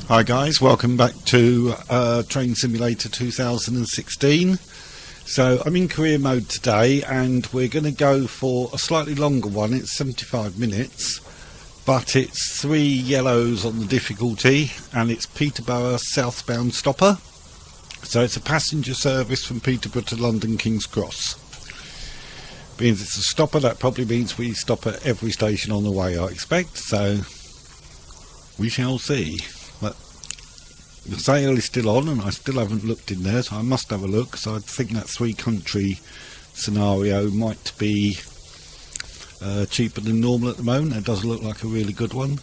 Hi guys, welcome back to Train Simulator 2016. So I'm in career mode today and we're going to go for a slightly longer one. It's 75 minutes, but it's 3 yellows on the difficulty and it's Peterborough southbound stopper. So it's a passenger service from Peterborough to London King's Cross. Being it's a stopper, that probably means we stop at every station on the way, I expect, so we shall see. But the sale is still on and I still haven't looked in there, so I must have a look. So I think that 3 country scenario might be cheaper than normal at the moment. It does look like a really good one.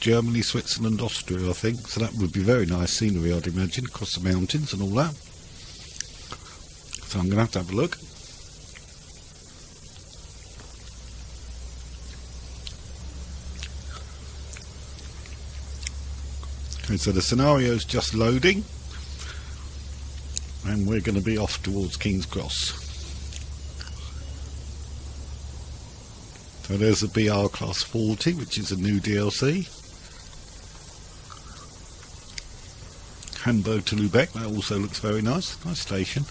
Germany, Switzerland, Austria, I think. So that would be very nice scenery, I'd imagine, across the mountains and all that. So I'm going to have a look. Okay, so the scenario's just loading and we're going to be off towards King's Cross. So there's the BR Class 40, which is a new DLC. Hamburg to Lubeck, that also looks very nice. Nice station.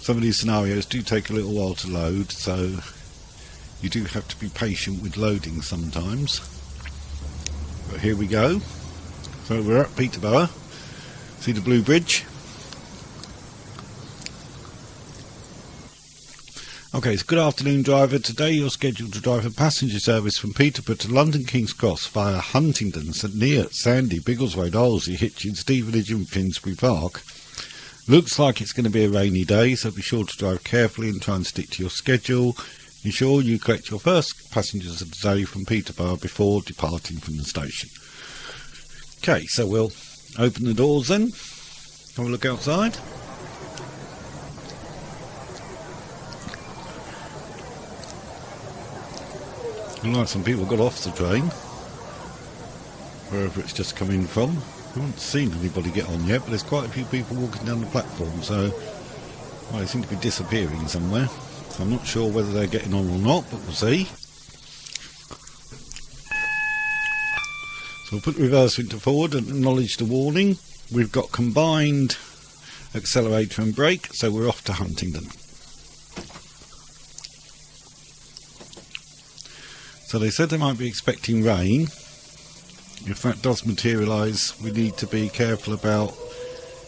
Some of these scenarios do take a little while to load, so you do have to be patient with loading sometimes. But here we go. So we're at Peterborough. See the blue bridge? Okay, so good afternoon driver. Today you're scheduled to drive a passenger service from Peterborough to London King's Cross via Huntingdon, St Neots, Sandy, Biggleswade, Olsey, Hitchin, Stevenage and Finsbury Park. Looks like it's going to be a rainy day, so be sure to drive carefully and try and stick to your schedule. Ensure you collect your first passengers of the day from Peterborough before departing from the station. Okay, so we'll open the doors then. Have a look outside. Looks like some people got off the train, wherever it's just come in from. I haven't seen anybody get on yet, but there's quite a few people walking down the platform, so well, they seem to be disappearing somewhere. So I'm not sure whether they're getting on or not, but we'll see. So we'll put the reverser into forward and acknowledge the warning. We've got combined accelerator and brake, so we're off to Huntingdon. So they said they might be expecting rain. If that does materialise, we need to be careful about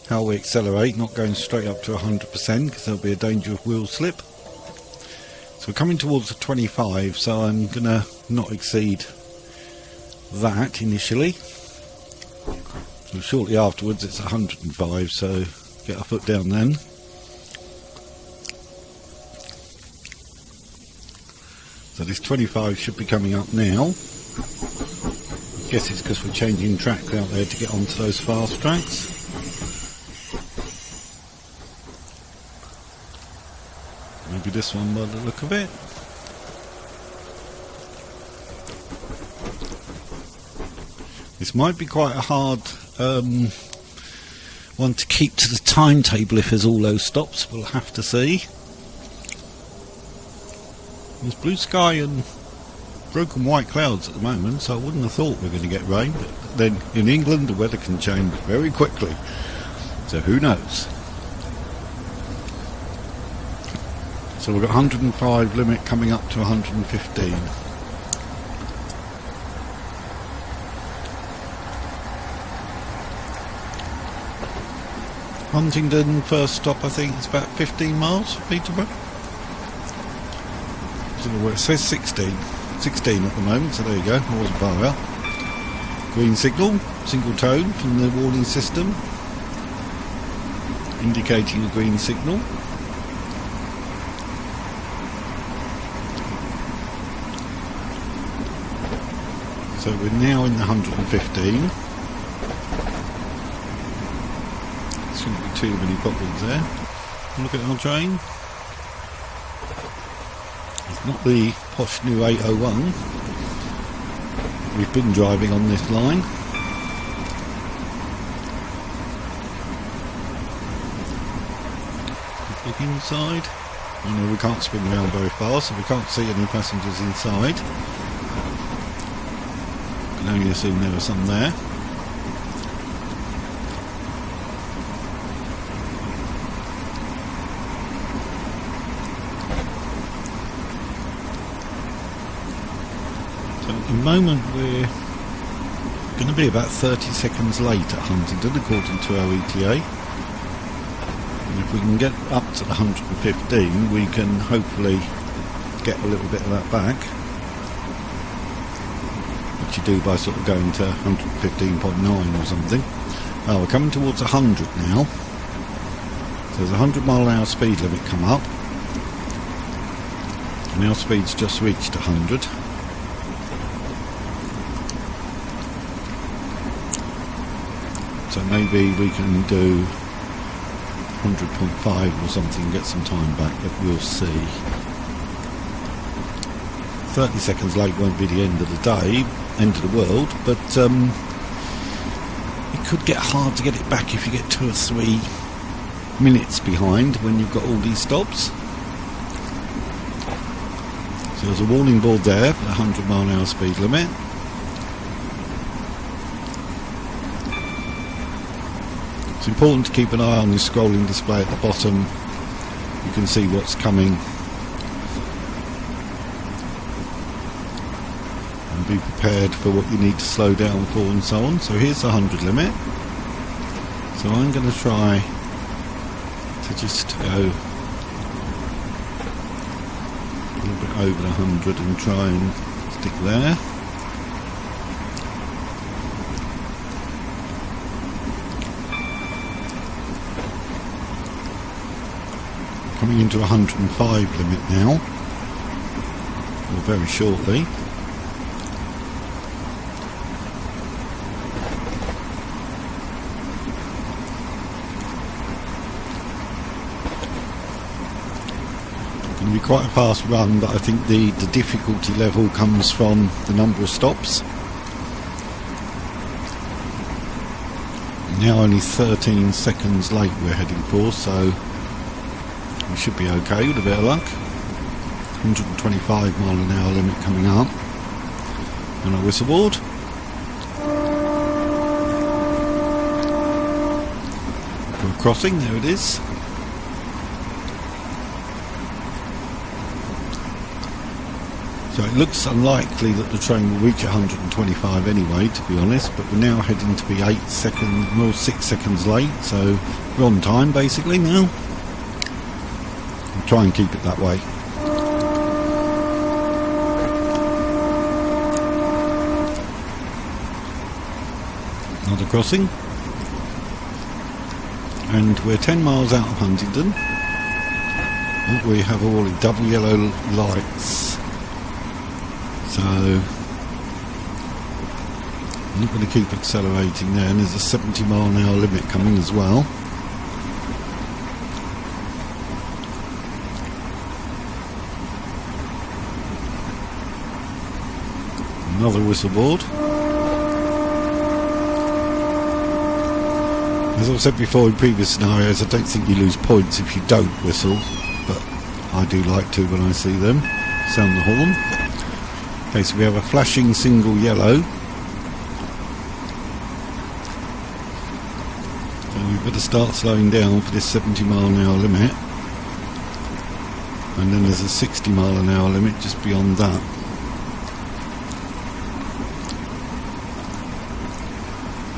how we accelerate, not going straight up to 100% because there'll be a danger of wheel slip. So we're coming towards the 25, so I'm going to not exceed that initially. So shortly afterwards it's 105, so get our foot down then. So this 25 should be coming up now. I guess it's because we're changing track out there to get onto those fast tracks. Maybe this one by the look of it. This might be quite a hard one to keep to the timetable if there's all those stops. We'll have to see. There's blue sky and broken white clouds at the moment, so I wouldn't have thought we were going to get rain, but then in England the weather can change very quickly, so who knows. So we've got 105 limit coming up to 115. Huntingdon first stop, I think it's about 15 miles from Peterborough. So it says 16 at the moment, so there you go, I wasn't far out. Green signal, single tone from the warning system, indicating a green signal. So we're now in the 115. There shouldn't be too many problems there. Look at our train. It's not the posh new 801 we've been driving on this line. Let's look inside. You know, we can't spin around very far, so we can't see any passengers inside. You can only assume there are some there. So at the moment we're going to be about 30 seconds late at Huntingdon according to our ETA. And if we can get up to the 115 we can hopefully get a little bit of that back, which you do by sort of going to 115.9 or something. Oh, we're coming towards 100 now. So there's a 100-mile-an-hour speed limit come up, and our speed's just reached 100. So maybe we can do 100.5 or something and get some time back, but we'll see. 30 seconds late won't be the end of the day, end of the world, but it could get hard to get it back if you get 2 or 3 minutes behind when you've got all these stops. So there's a warning board there for the 100-mile-an-hour speed limit. It's important to keep an eye on the scrolling display at the bottom. You can see what's coming and be prepared for what you need to slow down for and so on. So here's the 100 limit. So I'm going to try to just go a little bit over the 100 and try and stick there. Coming into 105 limit now, or very shortly. Going to be quite a fast run, but I think the difficulty level comes from the number of stops. Now only 13 seconds late we're heading for, so we should be okay with a bit of luck. 125-mile-an-hour limit coming up. And a whistle board. For a crossing, there it is. So it looks unlikely that the train will reach 125 anyway, to be honest, but we're now heading to be 6 seconds late, so we're on time basically now. Try and keep it that way. Another crossing. And we're 10 miles out of Huntingdon. We have all the double yellow lights. So I'm not going to keep accelerating there, and there's a 70-mile-an-hour limit coming as well. Another whistle board. As I've said before in previous scenarios, I don't think you lose points if you don't whistle, but I do like to when I see them. Sound the horn. Okay, so we have a flashing single yellow. So we better start slowing down for this 70-mile-an-hour limit. And then there's a 60-mile-an-hour limit just beyond that.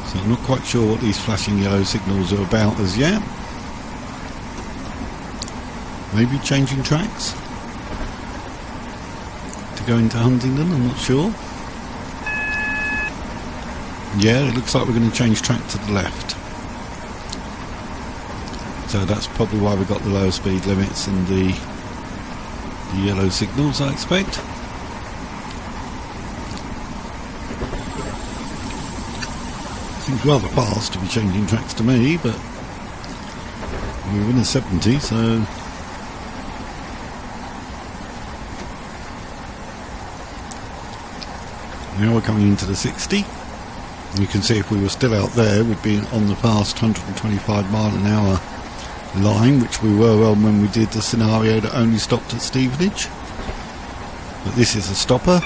So I'm not quite sure what these flashing yellow signals are about as yet. Maybe changing tracks to go into Huntingdon, I'm not sure. Yeah, it looks like we're going to change track to the left. So that's probably why we've got the lower speed limits and the yellow signals, I expect. Seems rather fast to be changing tracks to me, but we're in a 70, so now we're coming into the 60. You can see if we were still out there, we'd be on the fast 125 mile an hour line, which we were on when we did the scenario that only stopped at Stevenage. But this is a stopper.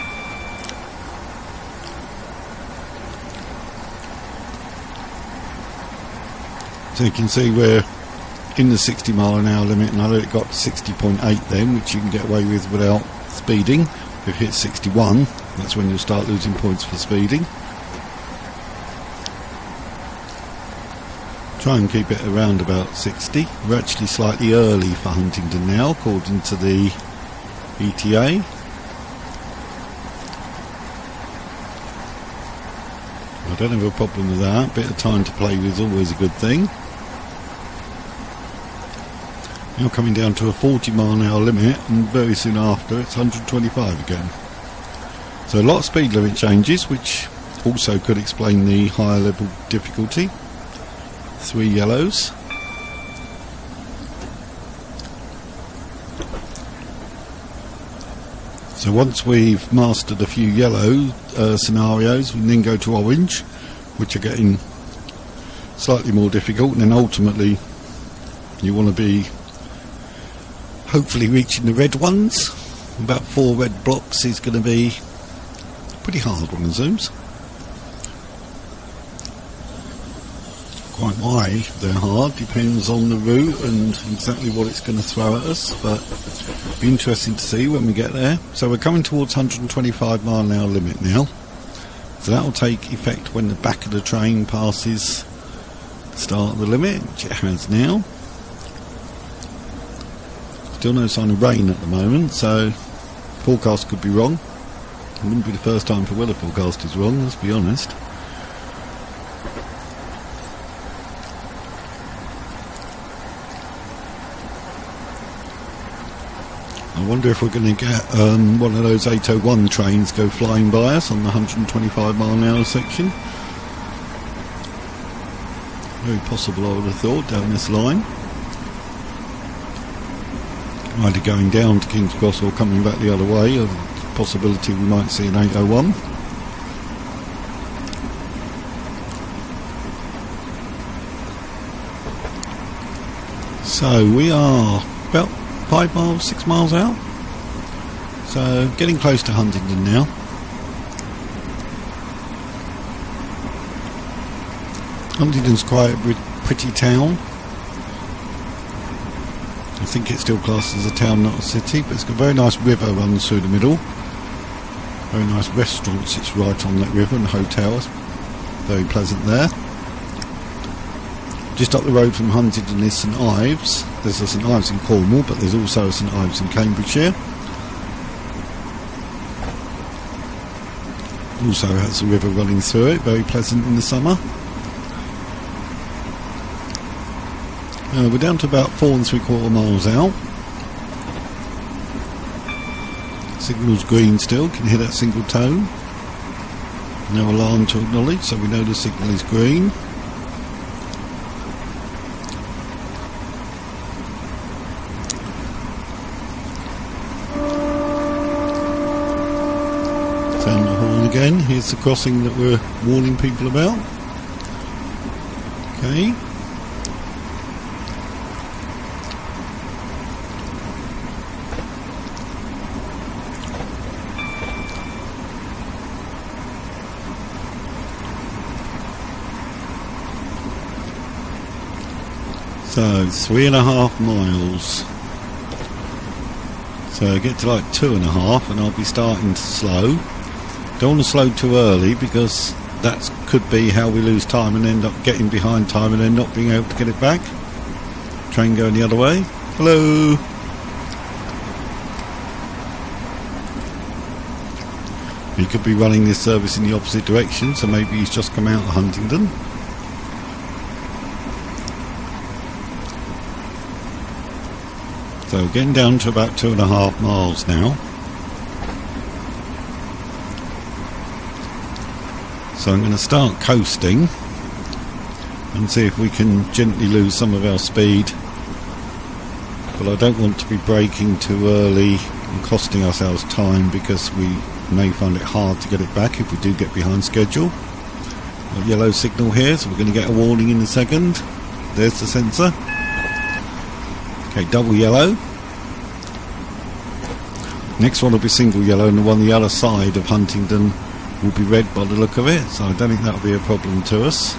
So you can see we're in the 60 mile an hour limit, and I let it got to 60.8 then, which you can get away with without speeding. If it hits 61, that's when you'll start losing points for speeding. Try and keep it around about 60. We're actually slightly early for Huntingdon now, according to the ETA. I don't have a problem with that. A bit of time to play with is always a good thing. Now coming down to a 40 mile an hour limit, and very soon after it's 125 again. So a lot of speed limit changes, which also could explain the higher level difficulty. 3 yellows. So once we've mastered a few yellow scenarios, we then go to orange, which are getting slightly more difficult, and then ultimately you want to be hopefully reaching the red ones. About 4 red blocks is going to be pretty hard on the zooms. Quite why they're hard depends on the route and exactly what it's going to throw at us, but it'll be interesting to see when we get there. So we're coming towards 125 mile an hour limit now, so that will take effect when the back of the train passes the start of the limit, which it has now. Still no sign of rain at the moment, so forecast could be wrong. It wouldn't be the first time the weather forecast is wrong, let's be honest. I wonder if we're going to get one of those 801 trains go flying by us on the 125 mile an hour section. Very possible, I would have thought, down this line. Either going down to King's Cross or coming back the other way. A possibility we might see an 801. So we are about 5 miles, 6 miles out. So getting close to Huntingdon now. Huntingdon's quite a pretty town. I think it's still classed as a town, not a city, but it's got a very nice river runs through the middle. Very nice restaurants, it's right on that river, and hotels. Very pleasant there. Just up the road from Huntingdon is St Ives. There's a St Ives in Cornwall, but there's also a St Ives in Cambridgeshire. Also has a river running through it, very pleasant in the summer. We're down to about 4 3/4 miles out. Signal's green still, can hear that single tone. No alarm to acknowledge, so we know the signal is green. Sound the horn again, here's the crossing that we're warning people about. Okay. So 3.5 miles. So get to like 2.5 and I'll be starting to slow. Don't want to slow too early because that could be how we lose time and end up getting behind time and then not being able to get it back. Train going the other way. Hello. He could be running this service in the opposite direction, so maybe he's just come out of Huntingdon. So getting down to about 2.5 miles now. So I'm going to start coasting and see if we can gently lose some of our speed. But I don't want to be braking too early and costing ourselves time because we may find it hard to get it back if we do get behind schedule. A yellow signal here, so we're going to get a warning in a second. There's the sensor. Okay, double yellow. Next one will be single yellow, and the one the other side of Huntingdon will be red by the look of it, so I don't think that'll be a problem to us.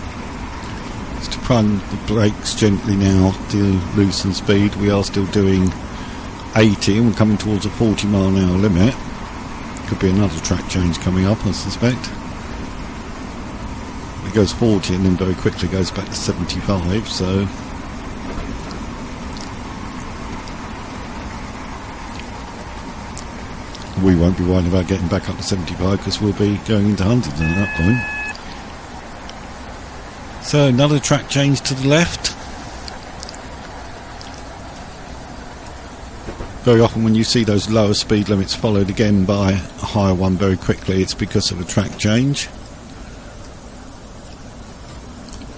Just to prime the brakes gently now to loosen speed. We are still doing 80 and we're coming towards a 40-mile-an-hour limit. Could be another track change coming up, I suspect. It goes 40 and then very quickly goes back to 75, so we won't be worrying about getting back up to 75 because we'll be going into Huntingdon at that point. So another track change to the left. Very often when you see those lower speed limits followed again by a higher one very quickly, it's because of a track change.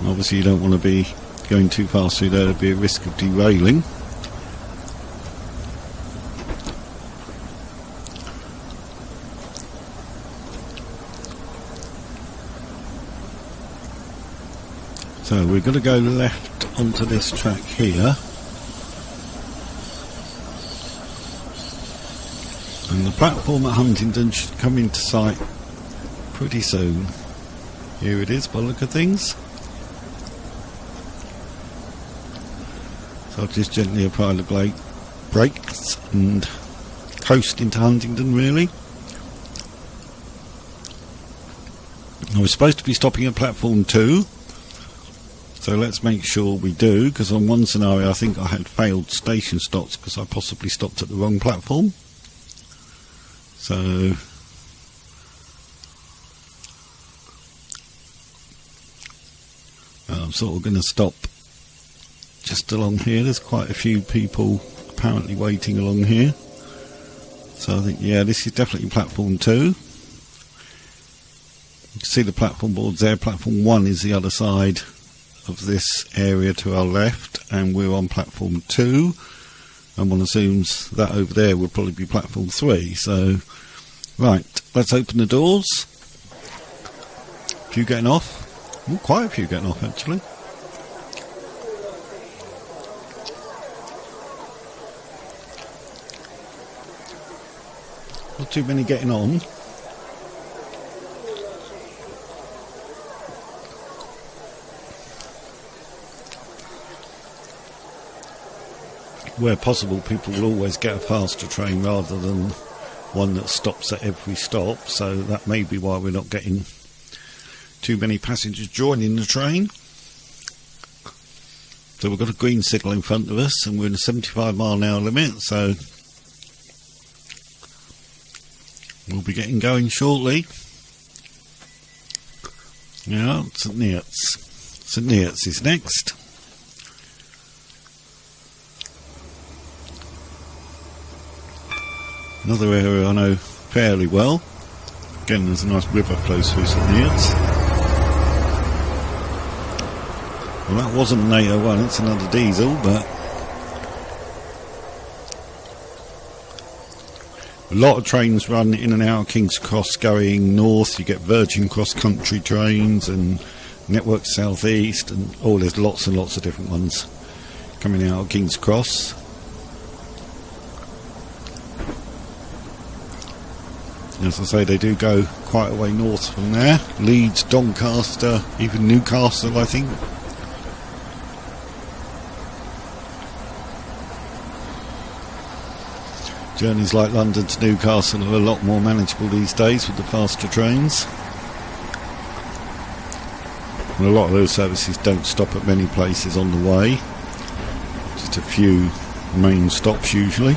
Obviously you don't want to be going too fast through there, there'd be a risk of derailing. So we're going to go left onto this track here. And the platform at Huntingdon should come into sight pretty soon. Here it is by the look of things. So I'll just gently apply the brakes and coast into Huntingdon really. I was supposed to be stopping at platform 2. So let's make sure we do, because on one scenario I think I had failed station stops because I possibly stopped at the wrong platform. So I'm sort of going to stop just along here. There's quite a few people apparently waiting along here. So I think, yeah, this is definitely platform 2. You can see the platform boards there. Platform 1 is the other side of this area to our left, and we're on platform 2, and one assumes that over there will probably be platform 3. So right, let's open the doors. A few getting off. Quite a few getting off actually. Not too many getting on. Where possible, people will always get a faster train rather than one that stops at every stop, so that may be why we're not getting too many passengers joining the train. So we've got a green signal in front of us and we're in a 75-mile-an-hour limit, so we'll be getting going shortly. Now, St Neots. St Neots is next. Another area I know fairly well. Again, there's a nice river flows through St Neots. Well, that wasn't an 801, it's another diesel, but a lot of trains run in and out of King's Cross going north. You get Virgin Cross Country trains and Network South East, and there's lots and lots of different ones coming out of King's Cross. As I say, they do go quite a way north from there. Leeds, Doncaster, even Newcastle, I think. Journeys like London to Newcastle are a lot more manageable these days with the faster trains. And a lot of those services don't stop at many places on the way. Just a few main stops usually.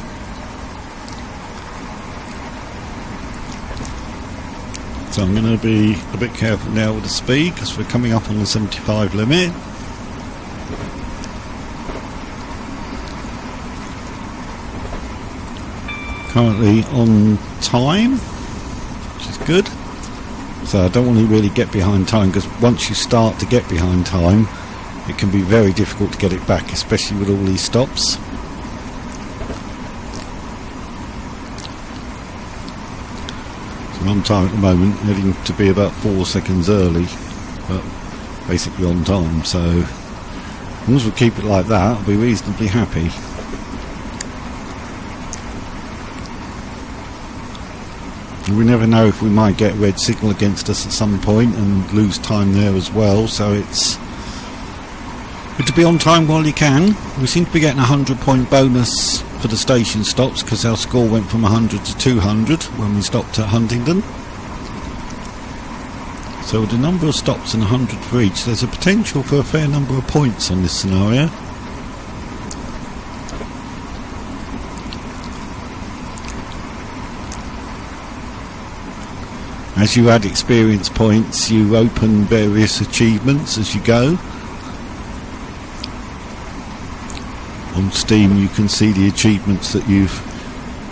So I'm going to be a bit careful now with the speed because we're coming up on the 75 limit. Currently on time, which is good. So I don't want to really get behind time, because once you start to get behind time, it can be very difficult to get it back, especially with all these stops. On time at the moment, heading to be about 4 seconds early, but basically on time, so as long as we keep it like that, I'll be reasonably happy. We never know if we might get a red signal against us at some point and lose time there as well, so it's good to be on time while you can. We seem to be getting a 100-point bonus for the station stops because our score went from 100 to 200 when we stopped at Huntingdon. So with a number of stops and 100 for each, there's a potential for a fair number of points on this scenario. As you add experience points, you open various achievements as you go. On Steam you can see the achievements that you've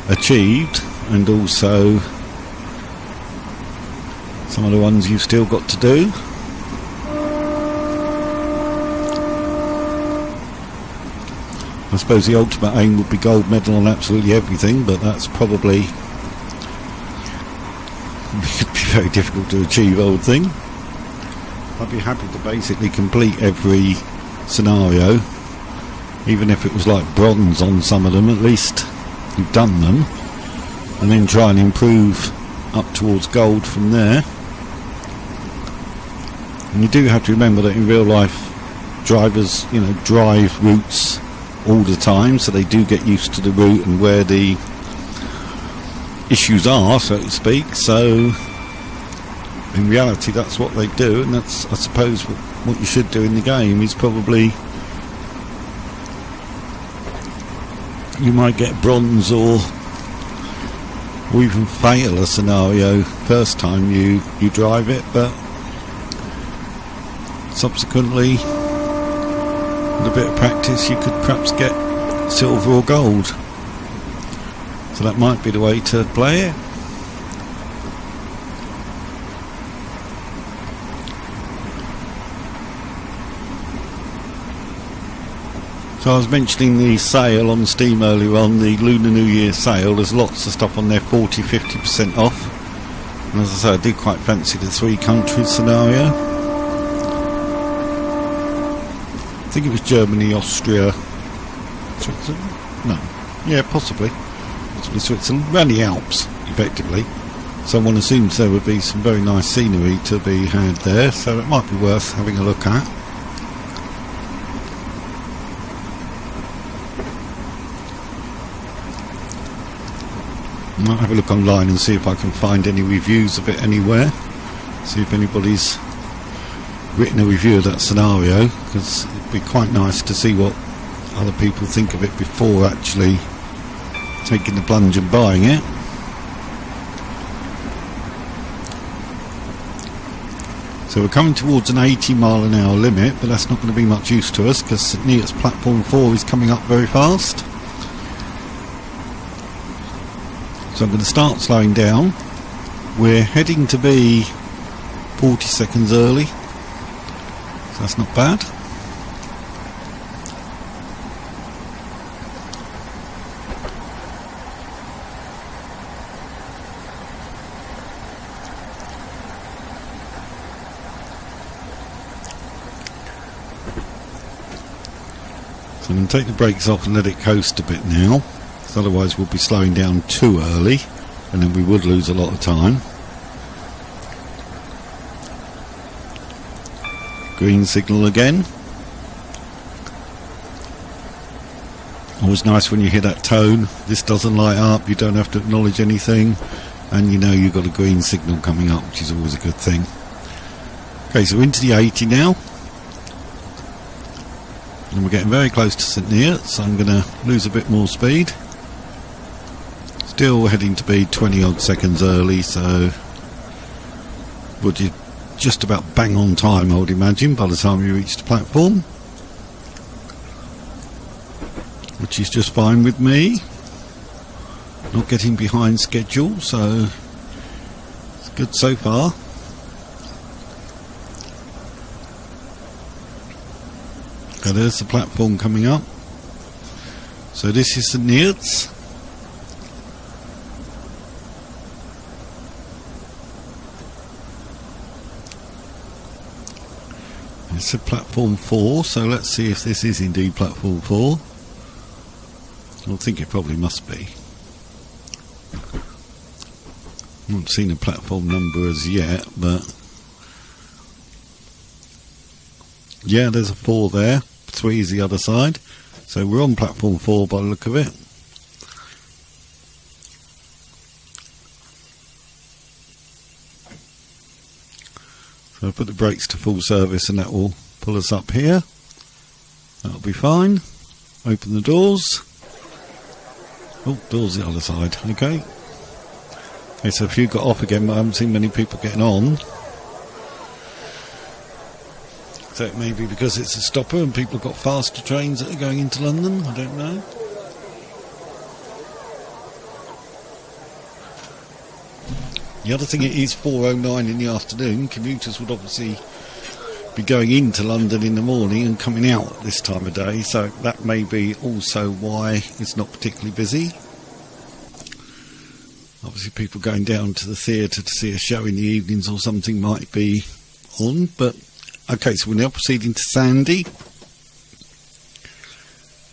achieved, and also some of the ones you've still got to do. I suppose the ultimate aim would be gold medal on absolutely everything, but that's probably it'd be very difficult to achieve, I would think. I'd be happy to basically complete every scenario, even if it was like bronze on some of them. At least you've done them, and then try and improve up towards gold from there. And you do have to remember that in real life drivers, drive routes all the time, so they do get used to the route and where the issues are, so to speak. So in reality that's what they do, and that's, I suppose, what you should do in the game is probably you might get bronze or even fail a scenario first time you drive it, but subsequently with a bit of practice you could perhaps get silver or gold. So that might be the way to play it. So I was mentioning the sale on Steam earlier on, the Lunar New Year sale. There's lots of stuff on there, 40-50% off. And as I say, I do quite fancy the 3 countries scenario. I think it was Germany, Austria, Switzerland? No. Yeah, possibly Switzerland, around the Alps effectively, so one assumes there would be some very nice scenery to be had there, so it might be worth having a look at. I might have a look online and see if I can find any reviews of it anywhere, see if anybody's written a review of that scenario, because it'd be quite nice to see what other people think of it before actually taking the plunge and buying it. So we're coming towards an 80-mile-an-hour limit, but that's not going to be much use to us because St Neots platform 4 is coming up very fast. So I'm going to start slowing down. We're heading to be 40 seconds early, so that's not bad. I'm going to take the brakes off and let it coast a bit now, because otherwise we'll be slowing down too early and then we would lose a lot of time. Green signal again. Always nice when you hear that tone. This doesn't light up, you don't have to acknowledge anything, and you know you've got a green signal coming up, which is always a good thing. Okay, so into the 80 now. And we're getting very close to St Neots, so I'm going to lose a bit more speed. Still heading to be 20 odd seconds early, so would you just about bang on time, I would imagine, by the time you reach the platform, which is just fine with me. Not getting behind schedule, so it's good so far. Okay, there's the platform coming up. So this is St Neots. It's a platform 4, so let's see if this is indeed platform 4. I think it probably must be. I haven't seen a platform number as yet, but yeah, there's a 4 there, 3 is the other side, so we're on platform 4 by the look of it. So I'll put the brakes to full service and that will pull us up here. That'll be fine. Open the doors. Oh, doors the other side, okay. Okay, so a few got off again, but I haven't seen many people getting on. So it may be because it's a stopper and people have got faster trains that are going into London, I don't know. The other thing, it is 4:09 in the afternoon. Commuters would obviously be going into London in the morning and coming out at this time of day, so that may be also why it's not particularly busy. Obviously people going down to the theatre to see a show in the evenings or something might be on, but okay, so we're now proceeding to Sandy.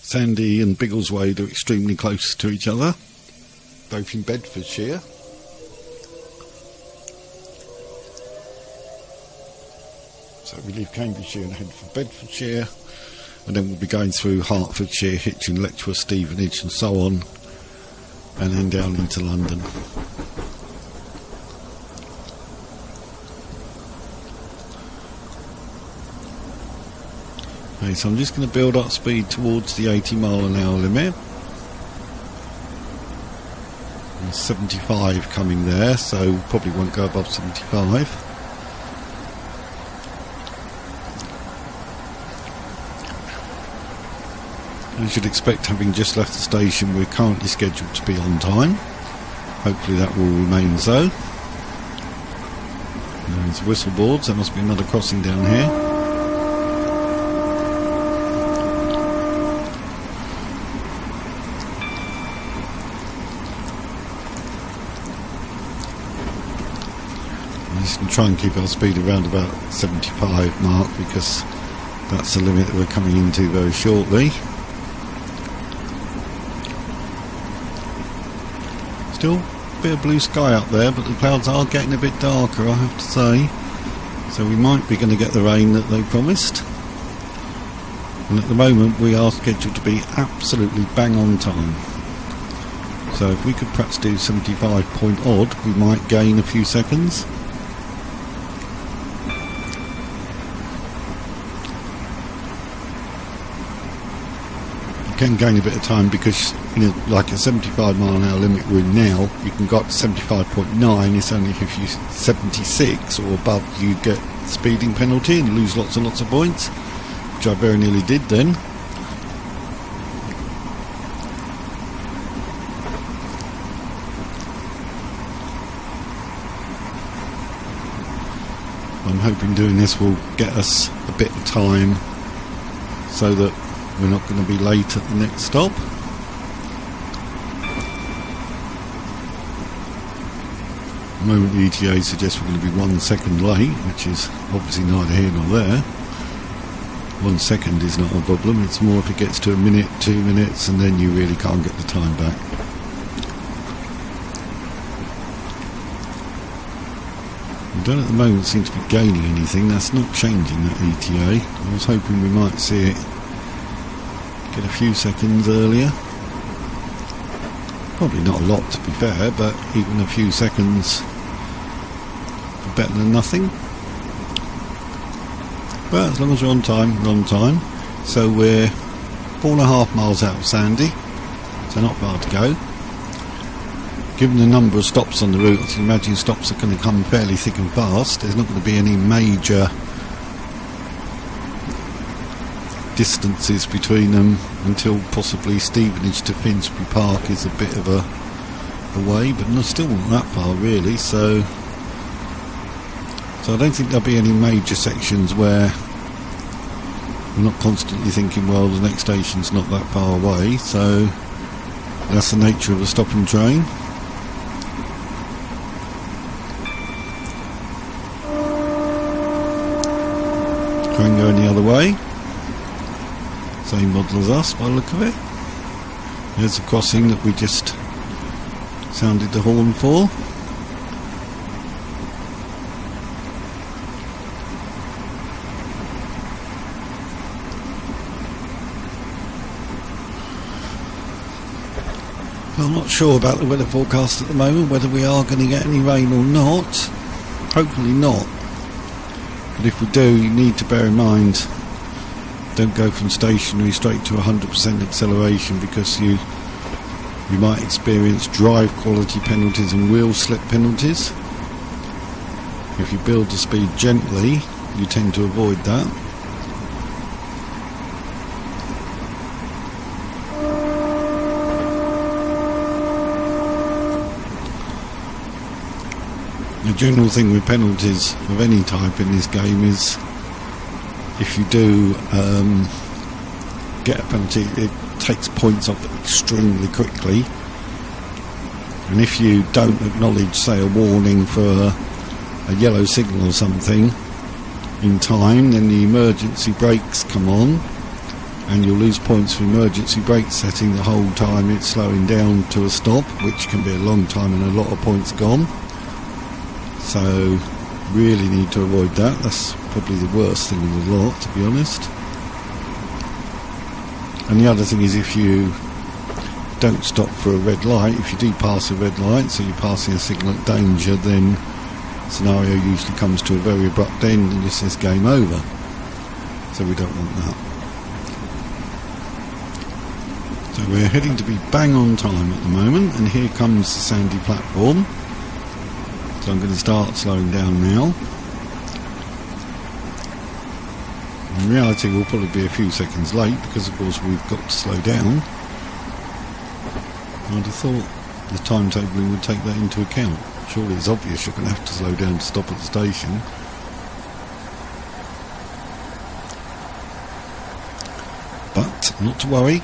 Sandy and Biggleswade are extremely close to each other, both in Bedfordshire. So we leave Cambridgeshire and head for Bedfordshire, and then we'll be going through Hertfordshire, Hitchin, Letchworth, Stevenage and so on, and then down into London. Okay, so I'm just going to build up speed towards the 80-mile-an-hour limit. There's 75 coming there, so probably won't go above 75. You should expect, having just left the station, we're currently scheduled to be on time. Hopefully that will remain so. There's whistle boards, there must be another crossing down here. I'm just going to try and keep our speed around about 75 mark, because that's the limit that we're coming into very shortly. Still a bit of blue sky up there, but the clouds are getting a bit darker, I have to say. So we might be going to get the rain that they promised. And at the moment we are scheduled to be absolutely bang on time. So if we could perhaps do 75 point odd, we might gain a few seconds. Can gain a bit of time because, you know, like a 75-mile-an-hour limit we're in now, you can go up to 75.9. It's only if you 76 or above you get speeding penalty and lose lots and lots of points, which I very nearly did then. I'm hoping doing this will get us a bit of time so that we're not going to be late at the next stop. At the moment the ETA suggests we're going to be 1 second late, which is obviously neither here nor there. 1 second is not a problem, it's more if it gets to a minute, 2 minutes, and then you really can't get the time back. We don't at the moment seem to be gaining anything, that's not changing, that ETA. I was hoping we might see it get a few seconds earlier. Probably not a lot, to be fair, but even a few seconds are better than nothing. But as long as we're on time, we're on time. So we're 4.5 miles out of Sandy, so not far to go. Given the number of stops on the route, I can imagine stops are going to come fairly thick and fast. There's not going to be any major distances between them until possibly Stevenage to Finsbury Park is a bit of a way, but still not that far really, so I don't think there'll be any major sections where I'm not constantly thinking, well, the next station's not that far away, so that's the nature of a stopping train. Train going the other way. Same model as us by the look of it. There's a crossing that we just sounded the horn for. I'm not sure about the weather forecast at the moment, whether we are going to get any rain or not. Hopefully not. But if we do, you need to bear in mind, don't go from stationary straight to 100% acceleration, because you might experience drive quality penalties and wheel slip penalties. If you build the speed gently, you tend to avoid that. The general thing with penalties of any type in this game is, if you do get a penalty, it takes points off extremely quickly, and if you don't acknowledge, say, a warning for a yellow signal or something in time, then the emergency brakes come on and you'll lose points for emergency brake setting the whole time it's slowing down to a stop, which can be a long time and a lot of points gone. So really need to avoid that. That's probably the worst thing of the lot, to be honest. And the other thing is, if you don't stop for a red light, if you do pass a red light, so you're passing a signal at danger, then the scenario usually comes to a very abrupt end and just says game over. So we don't want that. So we're heading to be bang on time at the moment, and here comes the sandy platform. So I'm going to start slowing down now. In reality, we'll probably be a few seconds late, because of course we've got to slow down. I'd have thought the timetabling would take that into account. Surely it's obvious you're going to have to slow down to stop at the station. But not to worry.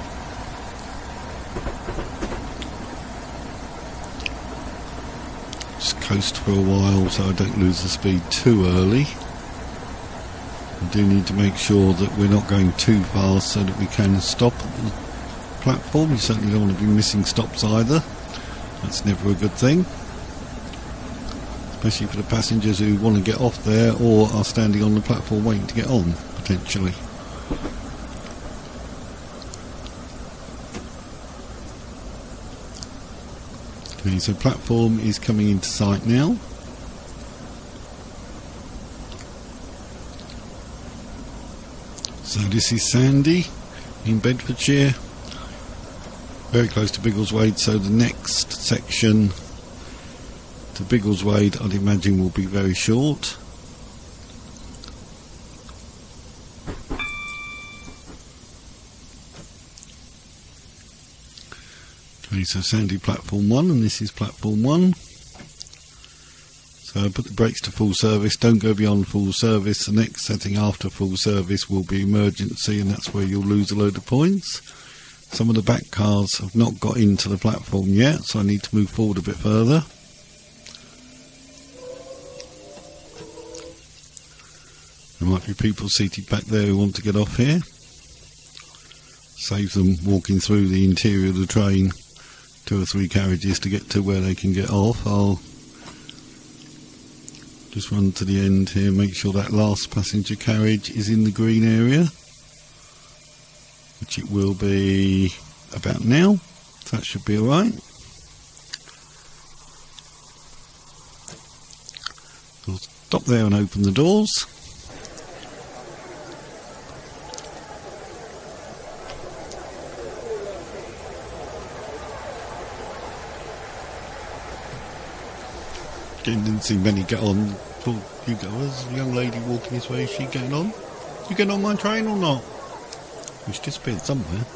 Just coast for a while so I don't lose the speed too early. I do need to make sure that we're not going too fast so that we can stop at the platform. You certainly don't want to be missing stops either. That's never a good thing, especially for the passengers who want to get off there or are standing on the platform waiting to get on, potentially. Okay, so platform is coming into sight now. So this is Sandy in Bedfordshire, very close to Biggleswade, so the next section to Biggleswade I'd imagine will be very short. Okay, so Sandy platform 1, and this is platform 1. So put the brakes to full service, don't go beyond full service. The next setting after full service will be emergency, and that's where you'll lose a load of points. Some of the back cars have not got into the platform yet, so I need to move forward a bit further. There might be people seated back there who want to get off here. Save them walking through the interior of the train, 2 or 3 carriages to get to where they can get off. I'll just run to the end here, make sure that last passenger carriage is in the green area, which it will be about now, so that should be alright. We'll stop there and open the doors. Again, didn't see many get on. Poor you goers, a young lady walking this way, is she getting on? You getting on my train or not? She's disappeared somewhere.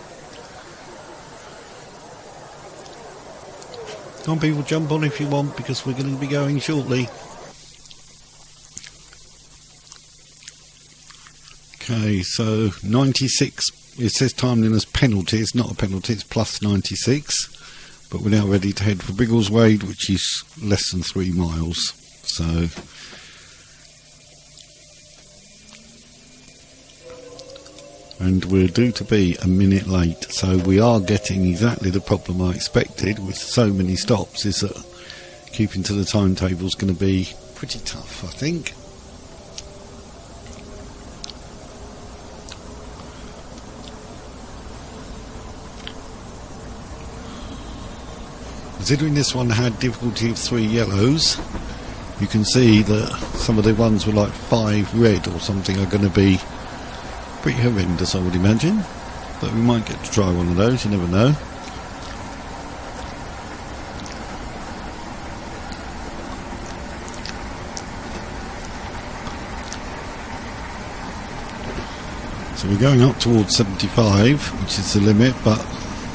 Come on people, jump on if you want, because we're going to be going shortly. Okay, so 96, it says timed as penalty, it's not a penalty, it's plus 96. But we're now ready to head for Biggleswade, which is less than 3 miles. So and we're due to be a minute late, so we are getting exactly the problem I expected with so many stops, is that keeping to the timetable is going to be pretty tough, I think. Considering this one had difficulty of 3 yellows, you can see that some of the ones were like 5 red or something are going to be pretty horrendous, I would imagine. But we might get to try one of those, you never know. So we're going up towards 75, which is the limit, but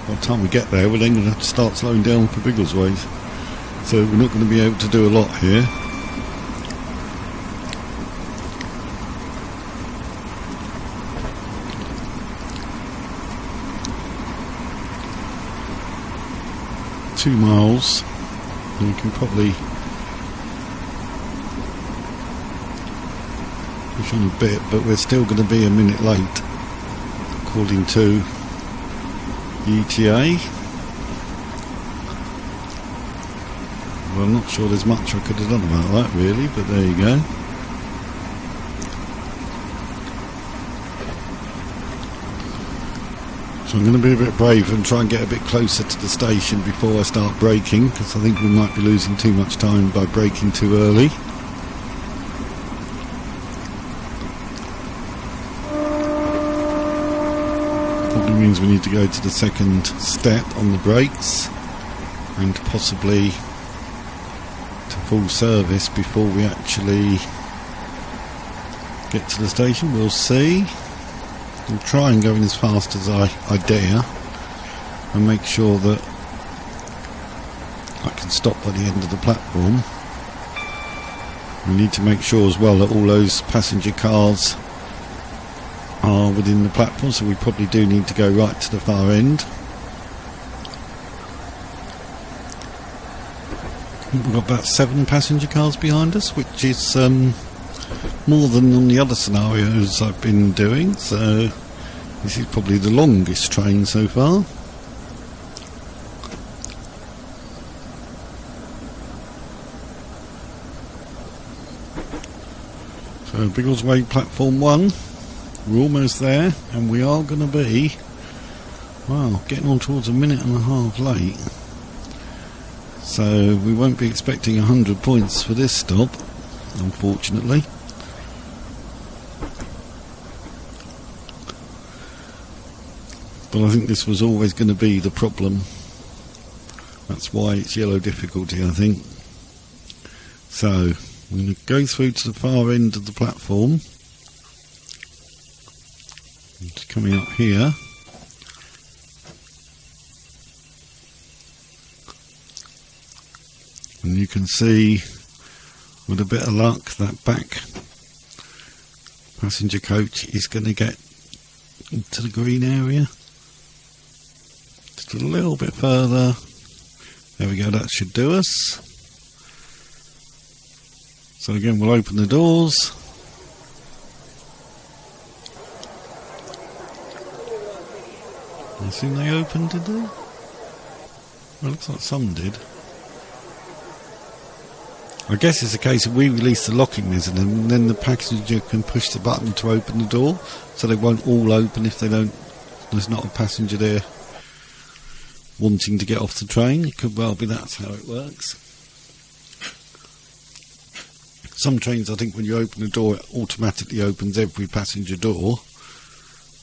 by the time we get there, we're then going to have to start slowing down for Biggleswade. So we're not going to be able to do a lot here. Two miles, and we can probably push on a bit, but we're still going to be a minute late according to the ETA. Well, I'm not sure there's much I could have done about that really, but there you go. So I'm going to be a bit brave and try and get a bit closer to the station before I start braking, because I think we might be losing too much time by braking too early. Probably means we need to go to the second step on the brakes and possibly to full service before we actually get to the station. We'll see. I'll try and go in as fast as I dare and make sure that I can stop by the end of the platform. We need to make sure as well that all those passenger cars are within the platform, so we probably do need to go right to the far end. We've got about 7 passenger cars behind us, which is more than on the other scenarios I've been doing, so this is probably the longest train so far. So Biggleswade platform 1, we're almost there, and we are going to be, well, getting on towards a minute and a half late, so we won't be expecting 100 points for this stop, unfortunately. But I think this was always going to be the problem. That's why it's yellow difficulty, I think. So, I'm going to go through to the far end of the platform. It's coming up here. And you can see, with a bit of luck, that back passenger coach is going to get into the green area. Just a little bit further. There we go, that should do us. So again, we'll open the doors. I assume they opened, did they? Well, looks like some did. I guess it's a case of we release the locking mechanism and then the passenger can push the button to open the door, so they won't all open if they don't. There's not a passenger there wanting to get off the train. It could well be that's how it works. Some trains, I think, when you open the door, it automatically opens every passenger door,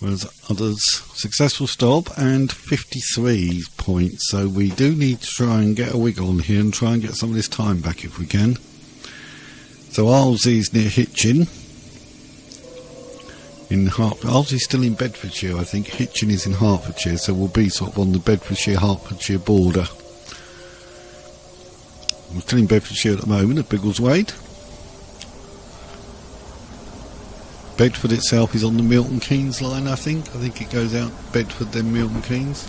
whereas others, successful stop and 53 points. So we do need to try and get a wiggle on here and try and get some of this time back if we can. So Arlesey's near Hitchin. Arlesey's still in Bedfordshire, I think. Hitchin is in Hertfordshire, so we'll be sort of on the Bedfordshire-Hertfordshire border. We're still in Bedfordshire at the moment, at Biggleswade. Bedford itself is on the Milton Keynes line, I think. I think it goes out Bedford, then Milton Keynes.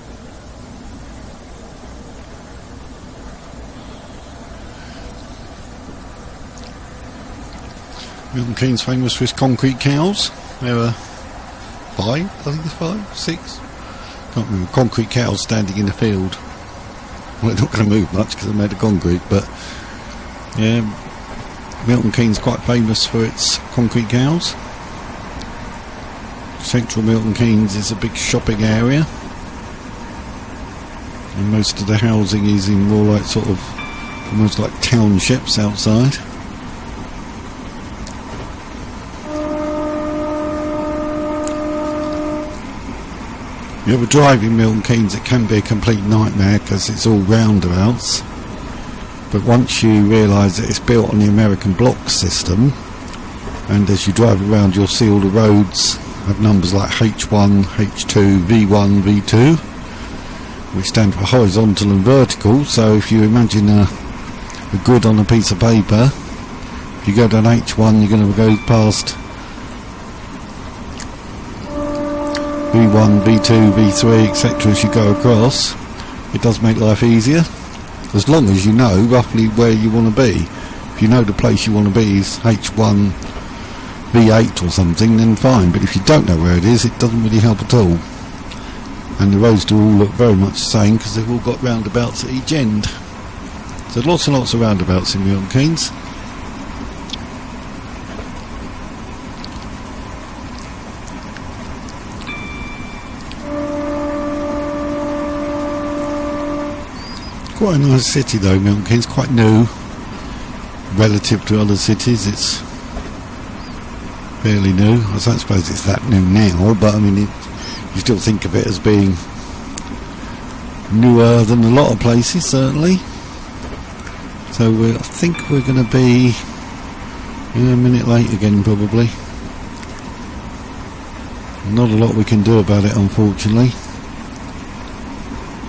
Milton Keynes famous for his concrete cows. There are 5, I think it's 5, 6. Can't remember. Concrete cows standing in the field. Well, they're not going to move much because they're made of concrete, but yeah, Milton Keynes quite famous for its concrete cows. Central Milton Keynes is a big shopping area. And most of the housing is in more like sort of almost like townships outside. You ever drive in Milton Keynes, it can be a complete nightmare because it's all roundabouts. But once you realise that it's built on the American block system, and as you drive around you'll see all the roads have numbers like H1, H2, V1, V2, which stand for horizontal and vertical. So if you imagine a grid on a piece of paper, if you go down H1 you're going to go past V1, V2, V3, etc. as you go across. It does make life easier, as long as you know roughly where you want to be. If you know the place you want to be is H1, V8 or something, then fine. But if you don't know where it is, it doesn't really help at all. And the roads do all look very much the same because they've all got roundabouts at each end. So lots and lots of roundabouts in Milton Keynes. Quite a nice city though, Milton Keynes, quite new relative to other cities. It's fairly new. I don't suppose it's that new now, but I mean you still think of it as being newer than a lot of places, certainly. So I think we're going to be a minute late again, probably. Not a lot we can do about it, unfortunately.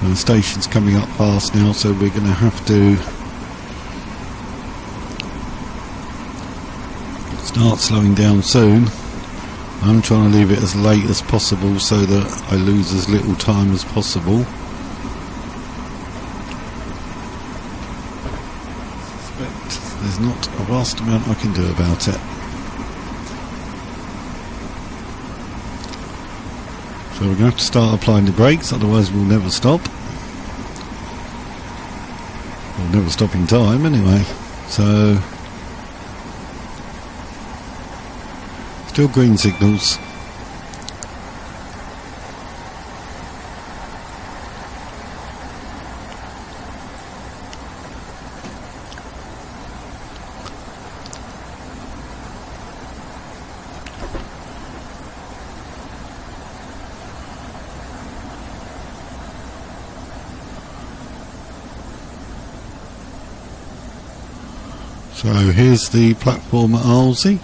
The station's coming up fast now, so we're going to have to start slowing down soon. I'm trying to leave it as late as possible so that I lose as little time as possible. I suspect there's not a vast amount I can do about it. So we're going to have to start applying the brakes, otherwise we'll never stop. We'll never stop in time anyway. So still green signals. So here's the platform at Arlesey.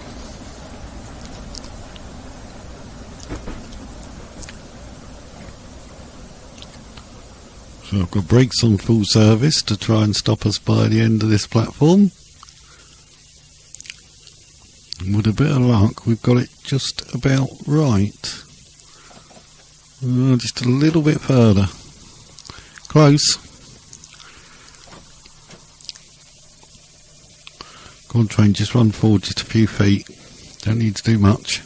So I've got brakes on full service to try and stop us by the end of this platform. And with a bit of luck we've got it just about right. Just a little bit further. Close. Go on train, just run forward just a few feet. Don't need to do much.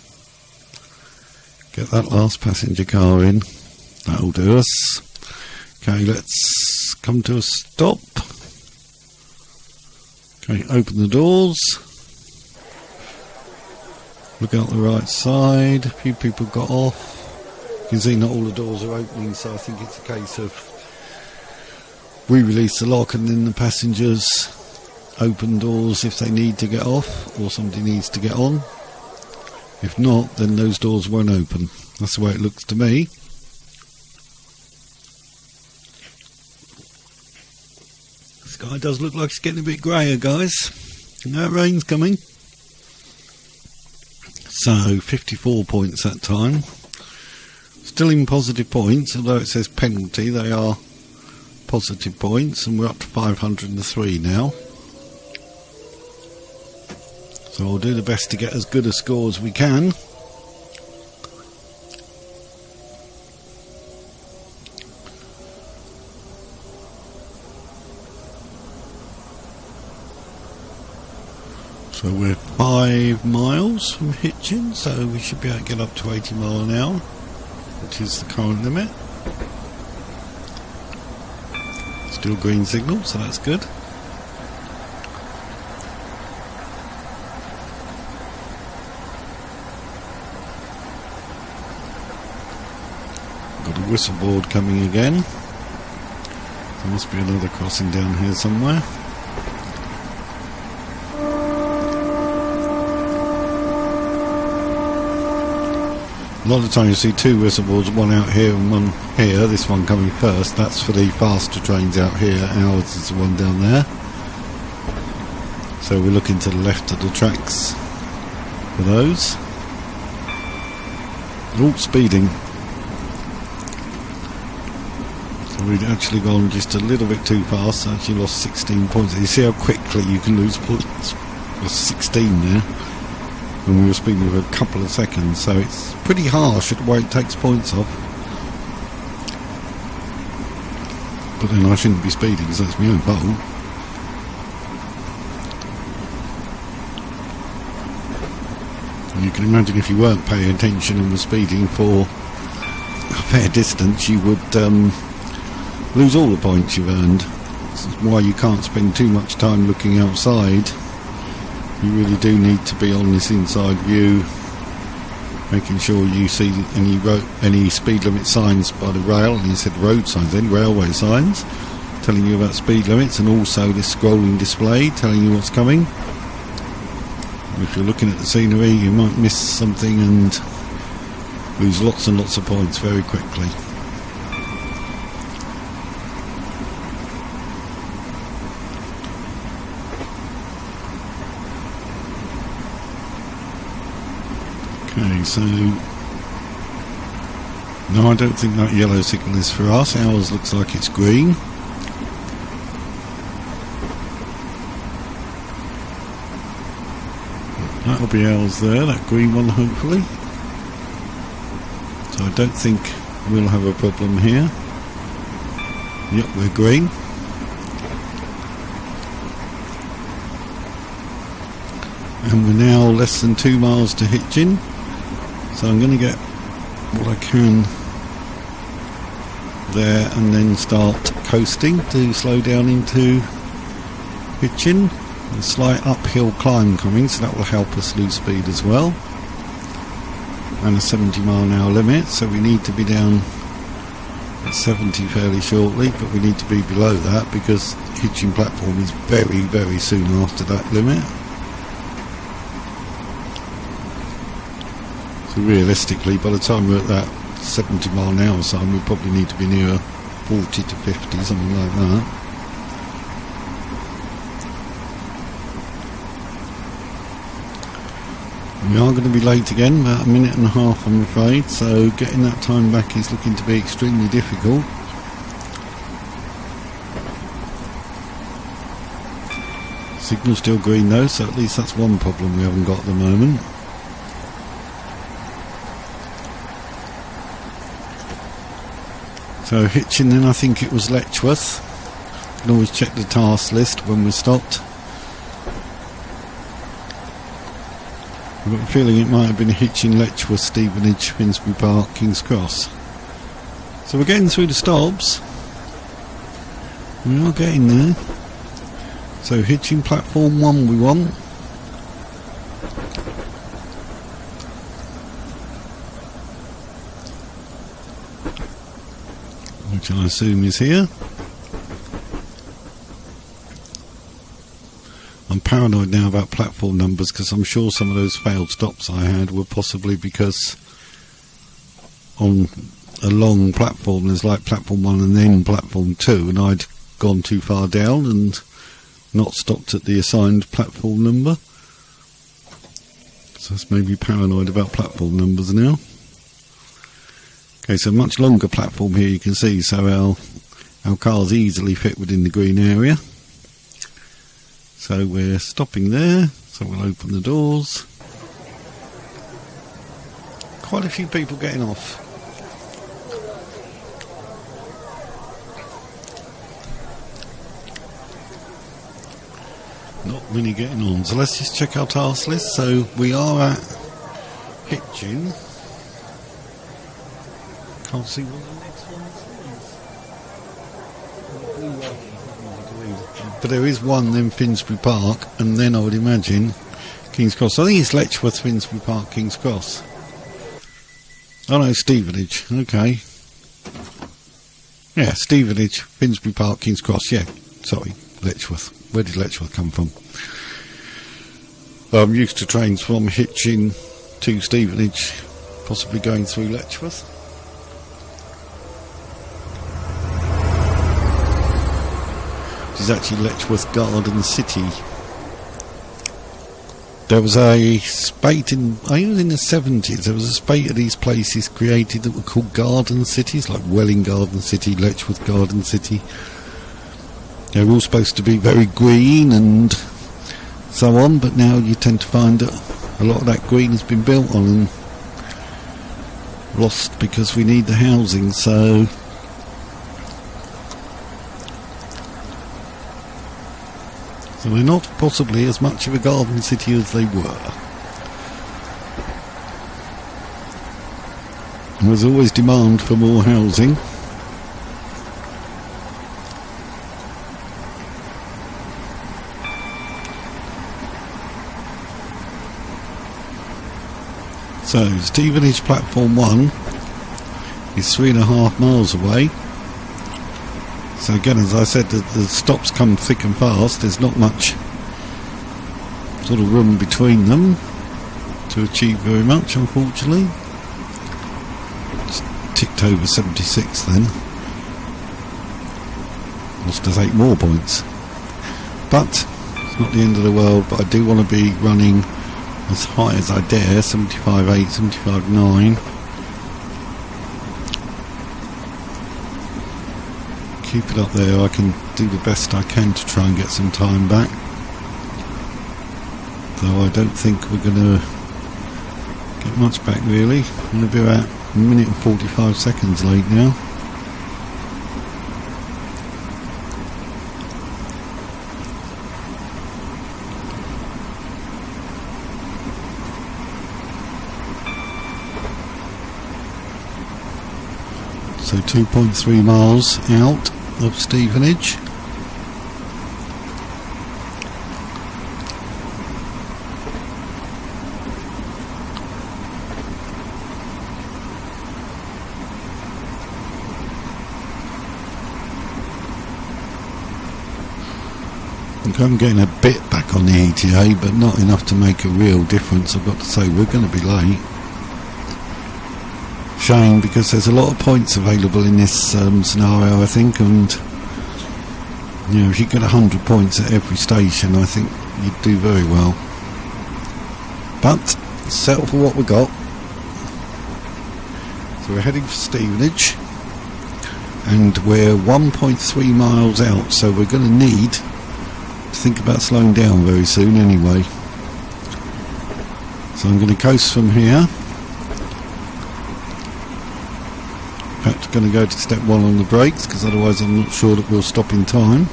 Get that last passenger car in. That'll do us. Okay, let's come to a stop. Okay, open the doors. Look out the right side. A few people got off. You can see not all the doors are opening, so I think it's a case of we release the lock and then the passengers open doors if they need to get off or somebody needs to get on. If not, then those doors won't open. That's the way it looks to me. The sky does look like it's getting a bit greyer, guys. That rain's coming. So 54 points that time. Still in positive points, although it says penalty, they are positive points, and we're up to 503 now. So we'll do the best to get as good a score as we can. So we're 5 miles from Hitchin, so we should be able to get up to 80 mile an hour, which is the current limit. Still green signal, so that's good. Got a whistle board coming again. There must be another crossing down here somewhere. A lot of the time you see two reservoirs, one out here and one here. This one coming first, that's for the faster trains out here. Ours is the one down there. So we're looking to the left of the tracks for those. Oh, speeding. So we've actually gone just a little bit too fast. Actually lost 16 points. You see how quickly you can lose points. Lost 16 there. And we were speeding for a couple of seconds, so it's pretty harsh at the way it takes points off. But then I shouldn't be speeding because that's my own fault. And you can imagine if you weren't paying attention and were speeding for a fair distance, you would lose all the points you've earned. This is why you can't spend too much time looking outside. You really do need to be on this inside view, making sure you see any speed limit signs by the rail, and you said road signs then, railway signs, telling you about speed limits, and also this scrolling display telling you what's coming. If you're looking at the scenery, you might miss something and lose lots and lots of points very quickly. Okay, so no, I don't think that yellow signal is for us. Ours looks like it's green. That'll be ours there, that green one hopefully. So I don't think we'll have a problem here. Yep, we're green. And we're now less than 2 miles to Hitchin. So I'm going to get what I can there and then start coasting to slow down into Hitchin. A slight uphill climb coming, so that will help us lose speed as well. And a 70-mile-an-hour limit, so we need to be down at 70 fairly shortly, but we need to be below that because Hitchin platform is very, very soon after that limit. So realistically, by the time we're at that 70-mile-an-hour sign, we probably need to be near 40 to 50, something like that. We are going to be late again, about a minute and a half I'm afraid, so getting that time back is looking to be extremely difficult. Signal's still green though, so at least that's one problem we haven't got at the moment. So Hitchin, then I think it was Letchworth. You can always check the task list when we're stopped. I've got a feeling it might have been Hitchin, Letchworth, Stevenage, Finsbury Park, King's Cross. So we're getting through the stops. We are getting there. So Hitchin platform 1 we want. Which I assume is here. I'm paranoid now about platform numbers because I'm sure some of those failed stops I had were possibly because on a long platform there's like platform 1 and then platform 2, and I'd gone too far down and not stopped at the assigned platform number. So that's maybe paranoid about platform numbers now. Okay, so much longer platform here you can see, so our cars easily fit within the green area. So we're stopping there, so we'll open the doors. Quite a few people getting off. Not many getting on, so let's just check our task list. So we are at Hitchin. Can't see what the next one is. But there is one, then Finsbury Park, and then I would imagine King's Cross. I think it's Letchworth, Finsbury Park, King's Cross. Oh no, Stevenage. Okay. Yeah, Stevenage, Finsbury Park, King's Cross. Yeah, sorry, Letchworth. Where did Letchworth come from? I'm used to trains from Hitchin to Stevenage, possibly going through Letchworth. Which is actually Letchworth Garden City. There was a spate in, I think it was in the 70s, there was a spate of these places created that were called garden cities, like Welling Garden City, Letchworth Garden City. They were all supposed to be very green and so on, but now you tend to find that a lot of that green has been built on and lost because we need the housing, so they're not possibly as much of a garden city as they were. And there's always demand for more housing. So Stevenage Platform 1 is 3.5 miles away. So again, as I said, the stops come thick and fast. There's not much sort of room between them to achieve very much, unfortunately. Just ticked over 76 then. Lost us 8 more points. But it's not the end of the world, but I do want to be running as high as I dare, 75.8, 75.9. Keep it up there. I can do the best I can to try and get some time back, though I don't think we're going to get much back really. I'm going to be about 1 minute and 45 seconds late now. So 2.3 miles out of Stevenage. I think I'm getting a bit back on the ETA, but not enough to make a real difference. I've got to say, we're going to be late. Shame, because there's a lot of points available in this scenario, I think, and you know, if you get 100 points at every station, I think you'd do very well. But settle for what we got. So we're heading for Stevenage, and we're 1.3 miles out, so we're going to need to think about slowing down very soon anyway. So I'm going to coast from here. In fact, going to go to step 1 on the brakes, because otherwise I'm not sure that we'll stop in time.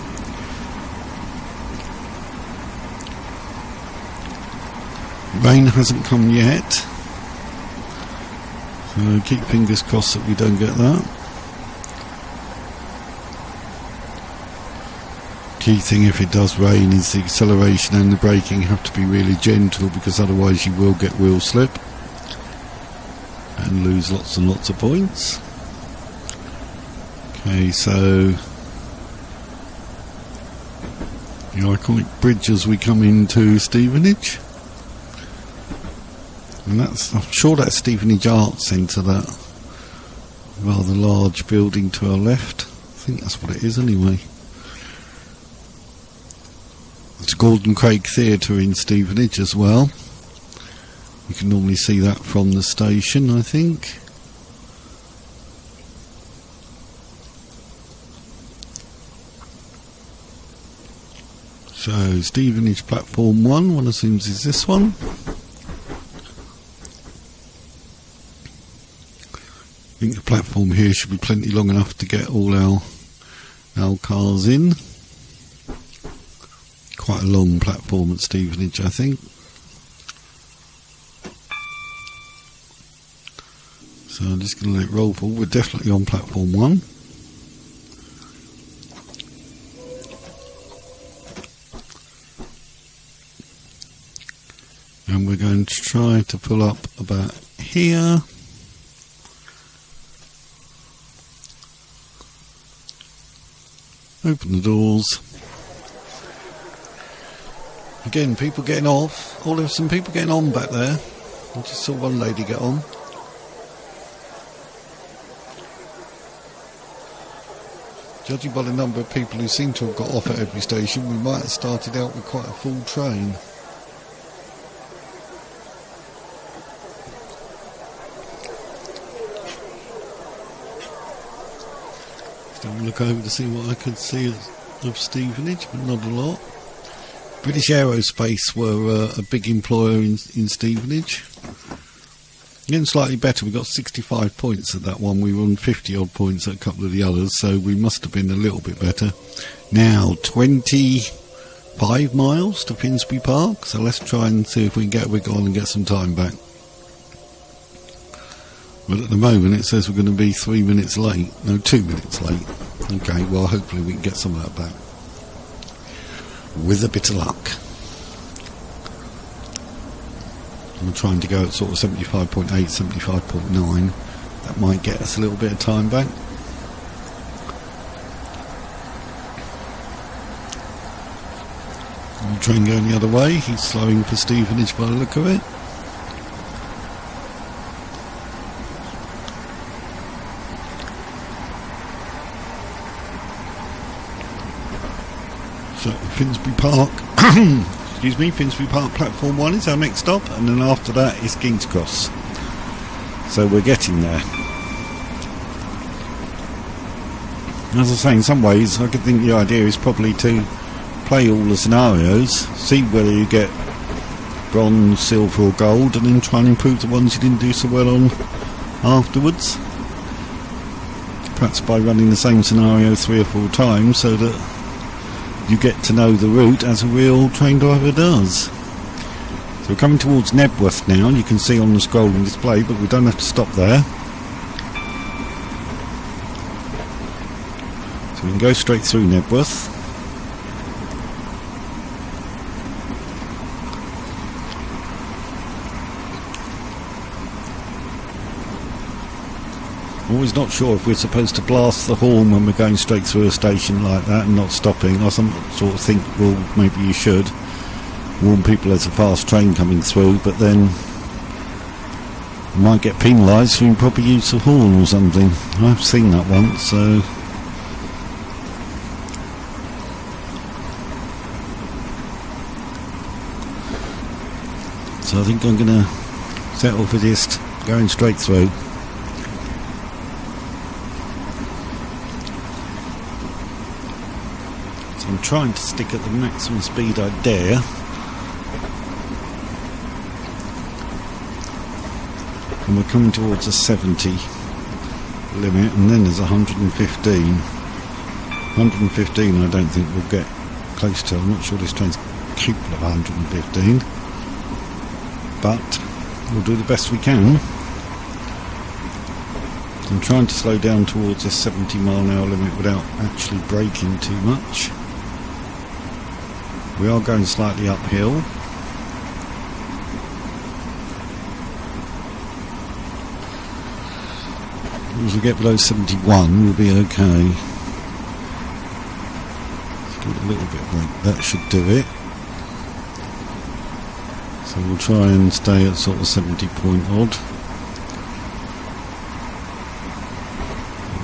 Rain hasn't come yet, so keep fingers crossed that we don't get that. Key thing if it does rain is the acceleration and the braking have to be really gentle, because otherwise you will get wheel slip and lose lots and lots of points. Okay, so the iconic bridge as we come into Stevenage, and that's, I'm sure that's Stevenage Arts Centre, that rather large building to our left. I think that's what it is anyway. It's Gordon Craig Theatre in Stevenage as well. You can normally see that from the station, I think. So Stevenage Platform 1, one assumes is this one. I think the platform here should be plenty long enough to get all our cars in. Quite a long platform at Stevenage, I think. So I'm just going to let it roll forward. We're definitely on platform 1. And we're going to try to pull up about here. Open the doors. Again, people getting off. Oh, there's some people getting on back there. I just saw one lady get on. Judging by the number of people who seem to have got off at every station, we might have started out with quite a full train. Just have a look over to see what I could see of Stevenage, but not a lot. British Aerospace were a big employer in Stevenage. Getting slightly better. We got 65 points at that one. We were on 50 odd points at a couple of the others, so we must have been a little bit better. Now 25 miles to Finsbury Park, so let's try and see if we can get a wiggle on and get some time back. But at the moment it says we're going to be 3 minutes late. No, 2 minutes late. Okay, well hopefully we can get some of that back with a bit of luck. I'm trying to go at sort of 75.8, 75.9. That might get us a little bit of time back. The train going the other way. He's slowing for Stevenage by the look of it. So Finsbury Park. Excuse me, Finsbury Park platform 1 is our next stop, and then after that is King's Cross. So we're getting there. As I say, in some ways I could think the idea is probably to play all the scenarios, see whether you get bronze, silver or gold, and then try and improve the ones you didn't do so well on afterwards. Perhaps by running the same scenario 3 or 4 times so that you get to know the route as a real train driver does. So we're coming towards Nebworth now. You can see on the scrolling display, but we don't have to stop there. So we can go straight through Nebworth. Always not sure if we're supposed to blast the horn when we're going straight through a station like that and not stopping. I sort of think, well, maybe you should warn people there's a fast train coming through, but then you might get penalised for improper use of horn or something. I've seen that once, so I think I'm going to settle for just going straight through. I'm trying to stick at the maximum speed I dare. And we're coming towards a 70 limit, and then there's 115. 115 I don't think we'll get close to. I'm not sure this train's capable of 115. But we'll do the best we can. I'm trying to slow down towards a 70 mile an hour limit without actually braking too much. We are going slightly uphill. As we get below 71, we'll be okay. Let's do it a little bit like that should do it. So we'll try and stay at sort of 70 point odd.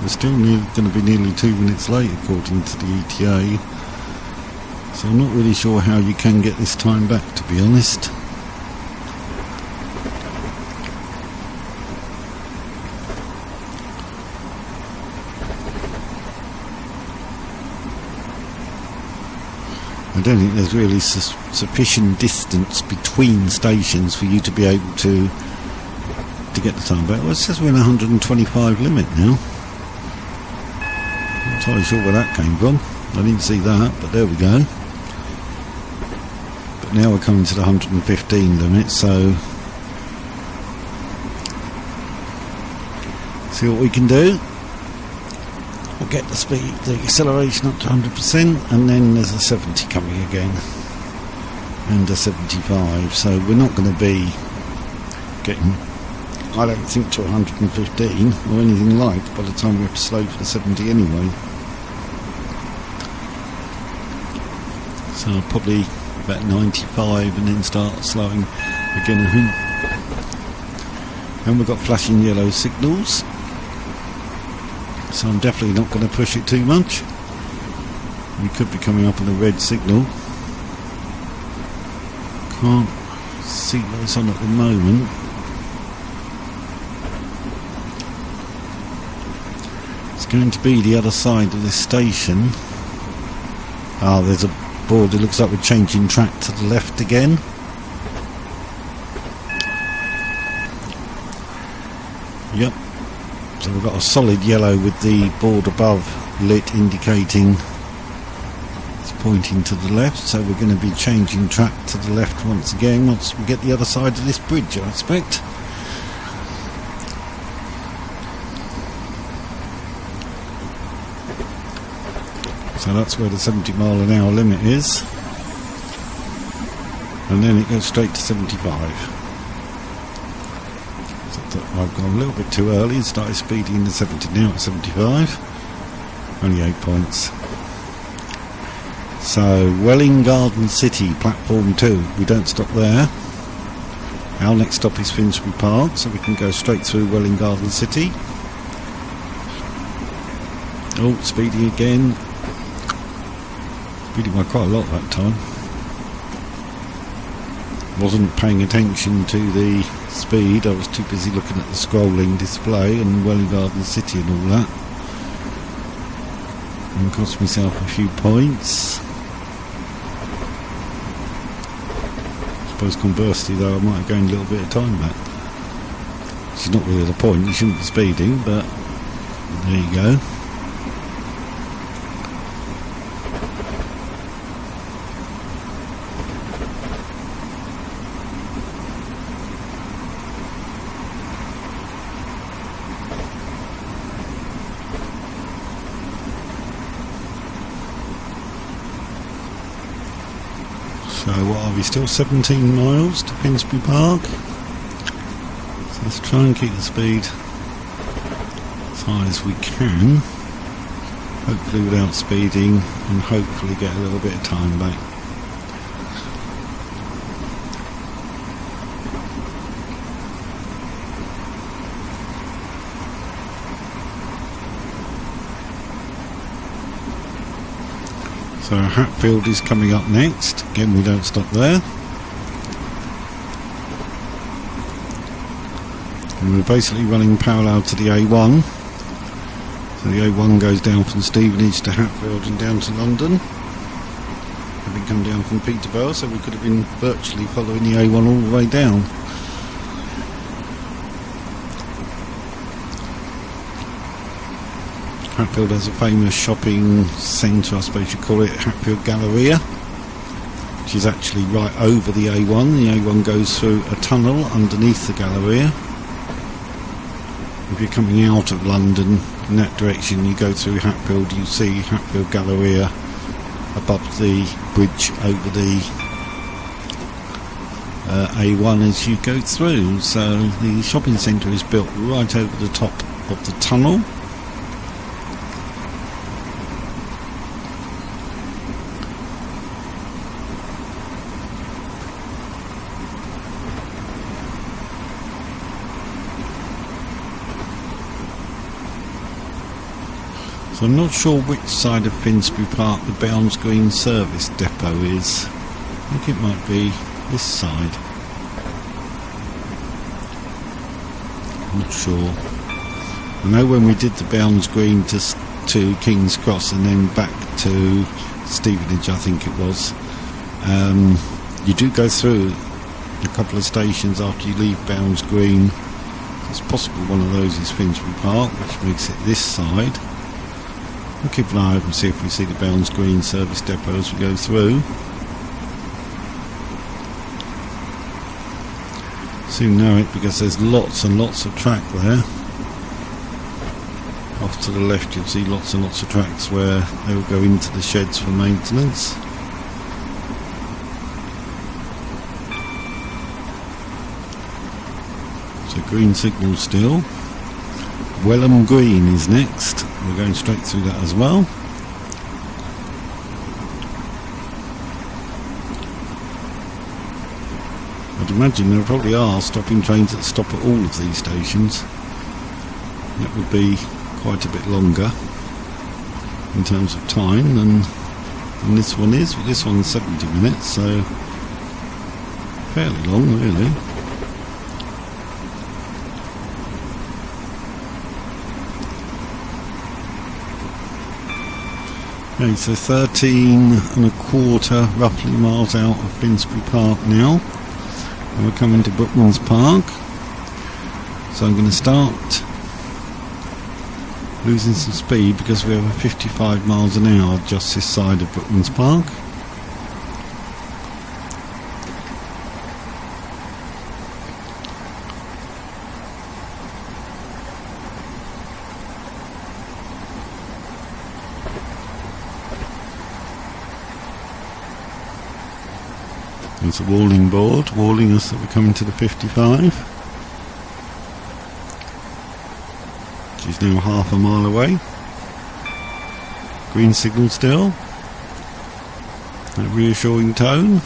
We're still going to be nearly 2 minutes late according to the ETA. So I'm not really sure how you can get this time back, to be honest. I don't think there's really sufficient distance between stations for you to be able to get the time back. Well, it says we're in 125 limit now. Not entirely sure where that came from. I didn't see that, but there we go. But now we're coming to the 115 limit, so see what we can do. We'll get the speed, the acceleration up to 100%, and then there's a 70 coming again, and a 75. So we're not going to be getting, I don't think, to 115 or anything like by the time we have to slow for the 70 anyway. So I'll probably about 95 and then start slowing again. And we've got flashing yellow signals, so I'm definitely not going to push it too much. We could be coming up on a red signal. Can't see what it's on at the moment. It's going to be the other side of this station. Ah, there's a board. It looks like we're changing track to the left again. Yep. So we've got a solid yellow with the board above lit, indicating it's pointing to the left. So we're going to be changing track to the left once again once we get the other side of this bridge, I expect. So that's where the 70 mph limit is, and then it goes straight to 75. I've gone a little bit too early and started speeding the 70, now at 75, only 8 points. So Welwyn Garden City, platform 2, we don't stop there. Our next stop is Finsbury Park, so we can go straight through Welwyn Garden City. Oh, speeding again, speeding by quite a lot that time. Wasn't paying attention to the speed, I was too busy looking at the scrolling display and Welwyn Garden City and all that, and cost myself a few points. I suppose conversely though, I might have gained a little bit of time back, which is not really the point. You shouldn't be speeding, but there you go. So what are we, still 17 miles to Finsbury Park? So let's try and keep the speed as high as we can, hopefully without speeding, and hopefully get a little bit of time back. So Hatfield is coming up next. Again, we don't stop there. And we're basically running parallel to the A1. So the A1 goes down from Stevenage to Hatfield and down to London. Having come down from Peterborough, so we could have been virtually following the A1 all the way down. Hatfield has a famous shopping centre, I suppose you call it, Hatfield Galleria, which is actually right over the A1. The A1 goes through a tunnel underneath the Galleria. If you're coming out of London in that direction, you go through Hatfield, you see Hatfield Galleria above the bridge over the A1 as you go through. So the shopping centre is built right over the top of the tunnel. So I'm not sure which side of Finsbury Park the Bounds Green service depot is. I think it might be this side. I'm not sure. I know when we did the Bounds Green to King's Cross and then back to Stevenage, I think it was, you do go through a couple of stations after you leave Bounds Green. It's possible one of those is Finsbury Park, which makes it this side. We'll keep an eye open and see if we see the Bounds Green service depot as we go through. Soon know it because there's lots and lots of track there. Off to the left you'll see lots and lots of tracks where they will go into the sheds for maintenance. So green signal still. Welham Green is next. We're going straight through that as well. I'd imagine there probably are stopping trains that stop at all of these stations. That would be quite a bit longer in terms of time than this one is. This one's 70 minutes, so fairly long really. Okay, so 13.25 roughly miles out of Finsbury Park now. And we're coming to Brooklands Park. So I'm going to start losing some speed because we have a 55 miles an hour just this side of Brooklands Park. There's a warning board warning us that we're coming to the 55, which is now half a mile away. Green signal still. A reassuring tone.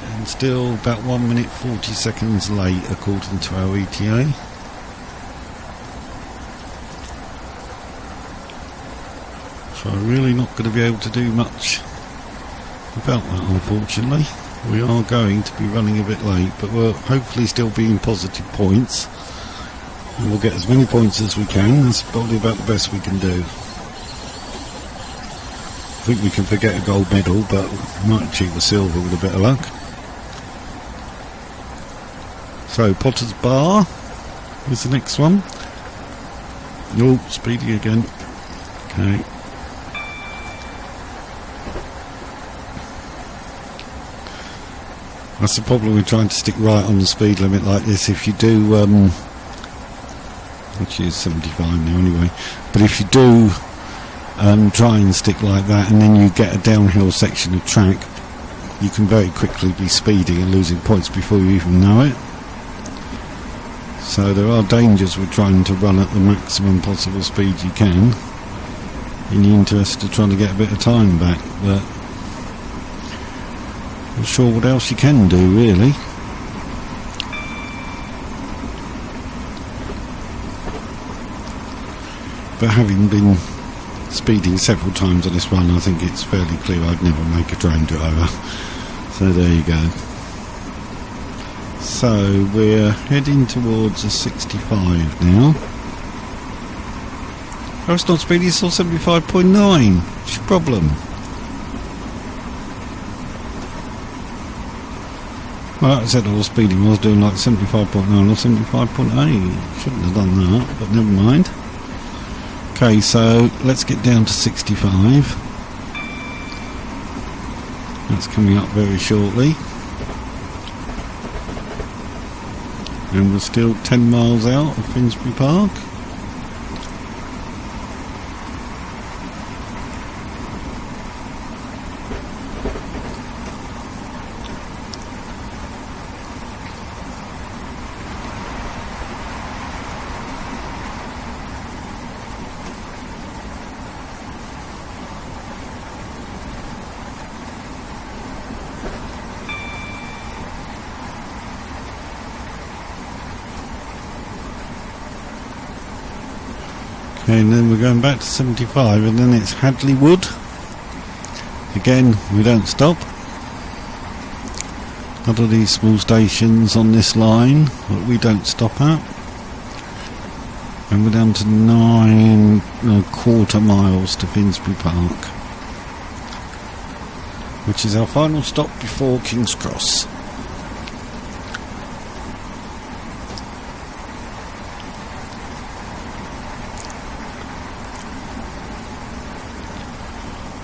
And still about 1 minute 40 seconds late according to our ETA. So I'm really not going to be able to do much about that, unfortunately. We are going to be running a bit late, but we'll hopefully still be in positive points. And we'll get as many points as we can. That's probably about the best we can do. I think we can forget a gold medal, but we might achieve a silver with a bit of luck. So Potter's Bar is the next one. Oh, speeding again. Okay. That's the problem with trying to stick right on the speed limit like this. If you do, which is 75 now anyway, but if you do try and stick like that and then you get a downhill section of track, you can very quickly be speeding and losing points before you even know it. So there are dangers with trying to run at the maximum possible speed you can in the interest of trying to get a bit of time back, but not sure what else you can do really. But having been speeding several times on this one, I think it's fairly clear I'd never make a train driver. So there you go. So we're heading towards a 65 now. Oh, it's not speedy, it's still 75.9. What's your problem? Well, I said I was speeding, I was doing like 75.9 or 75.8. Shouldn't have done that, but never mind. Okay, so let's get down to 65. That's coming up very shortly. And we're still 10 miles out of Finsbury Park. Okay, and then we're going back to 75, and then it's Hadley Wood. Again, we don't stop. A lot of these small stations on this line that we don't stop at. And we're down to 9.25 miles to Finsbury Park, which is our final stop before King's Cross.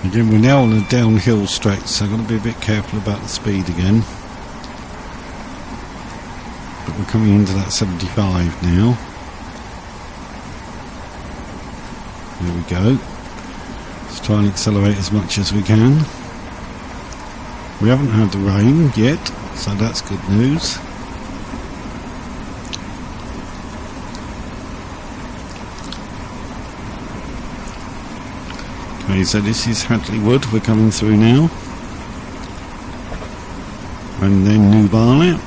Again, we're now on a downhill stretch, so I've got to be a bit careful about the speed again. But we're coming into that 75 now. There we go. Let's try and accelerate as much as we can. We haven't had the rain yet, so that's good news. Okay, so this is Hadley Wood we're coming through now, and then New Barnet.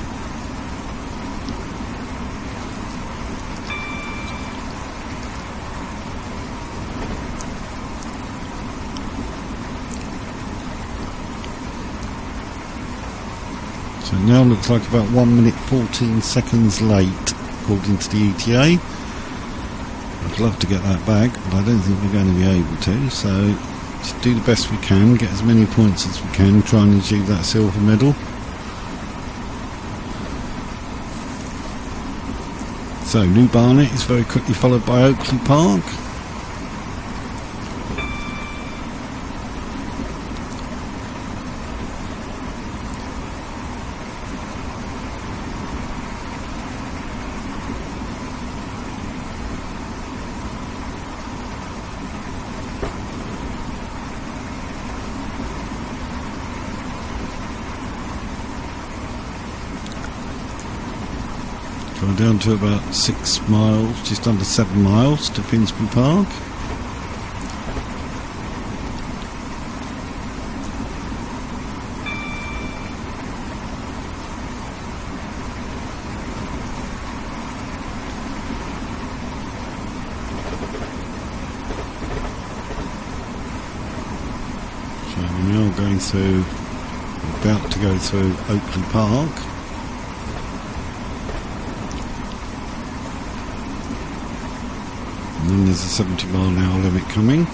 So now looks like about 1 minute 14 seconds late according to the ETA. I'd love to get that back, but I don't think we're going to be able to, so just do the best we can, get as many points as we can, try and achieve that silver medal. So New Barnet is very quickly followed by Oakley Park. We're down to about 6 miles, just under 7 miles to Finsbury Park. So we're now going through, about to go through Oakley Park. And then there's a 70 mile an hour limit coming.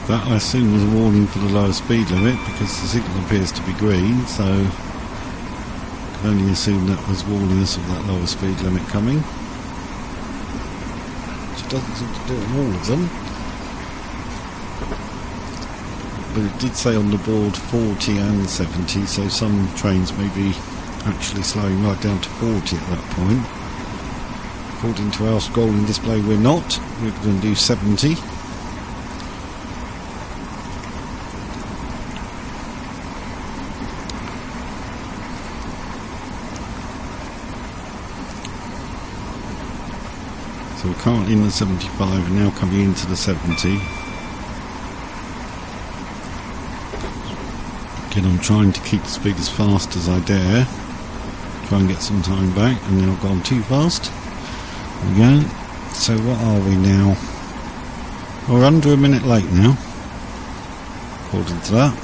That I assume was a warning for the lower speed limit because the signal appears to be green, so I can only assume that was warning us of that lower speed limit coming. Which doesn't seem to do it on all of them. But it did say on the board 40 and 70, so some trains may be actually slowing right down to 40 at that point. According to our scrolling display, we're not. We're going to do 70. So we're currently in the 75 and now coming into the 70. I'm trying to keep the speed as fast as I dare, try and get some time back, and now I've gone too fast. There we go. So what are we now? We're under a minute late now, according to that.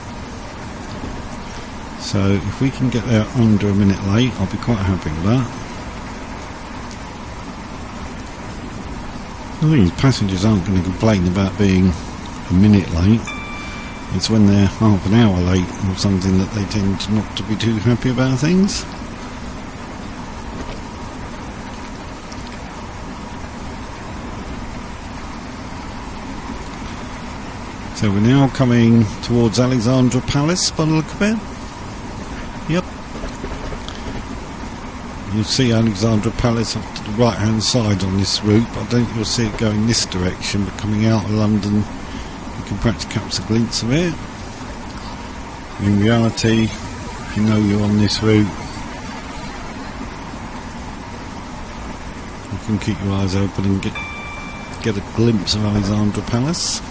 So if we can get there under a minute late, I'll be quite happy with that. I think passengers aren't going to complain about being a minute late. It's when they're half an hour late or something that they tend not to be too happy about things. So we're now coming towards Alexandra Palace by the look of it. Yep. You'll see Alexandra Palace off to the right hand side on this route, but I don't think you'll see it going this direction, but coming out of London you can perhaps catch a glimpse of it. In reality, if you know you're on this route, you can keep your eyes open and get a glimpse of Alexandra Palace.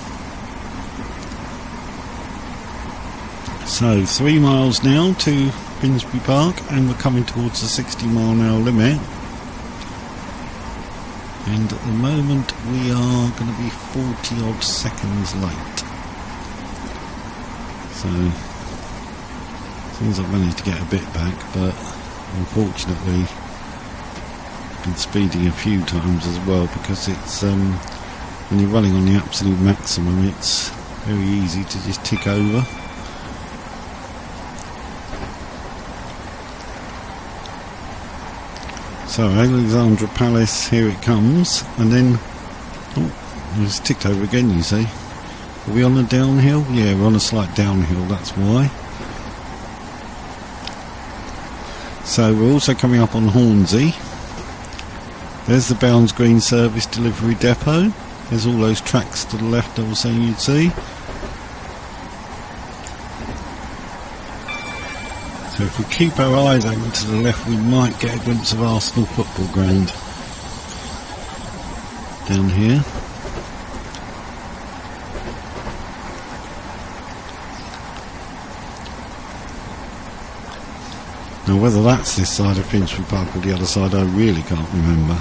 So 3 miles now to Finsbury Park, and we're coming towards the 60 mile an hour limit. And at the moment we are going to be 40 odd seconds late. So as long as I've managed to get a bit back, but unfortunately I've been speeding a few times as well, because it's when you're running on the absolute maximum it's very easy to just tick over. So Alexandra Palace, here it comes, and then it's ticked over again, you see. Are we on a downhill? Yeah, we're on a slight downhill, that's why. So we're also coming up on Hornsey. There's the Bounds Green Service Delivery Depot. There's all those tracks to the left I was saying you'd see. So So if we keep our eyes open to the left, we might get a glimpse of Arsenal football ground down here. Now whether that's this side of Finsbury Park or the other side, I really can't remember. I've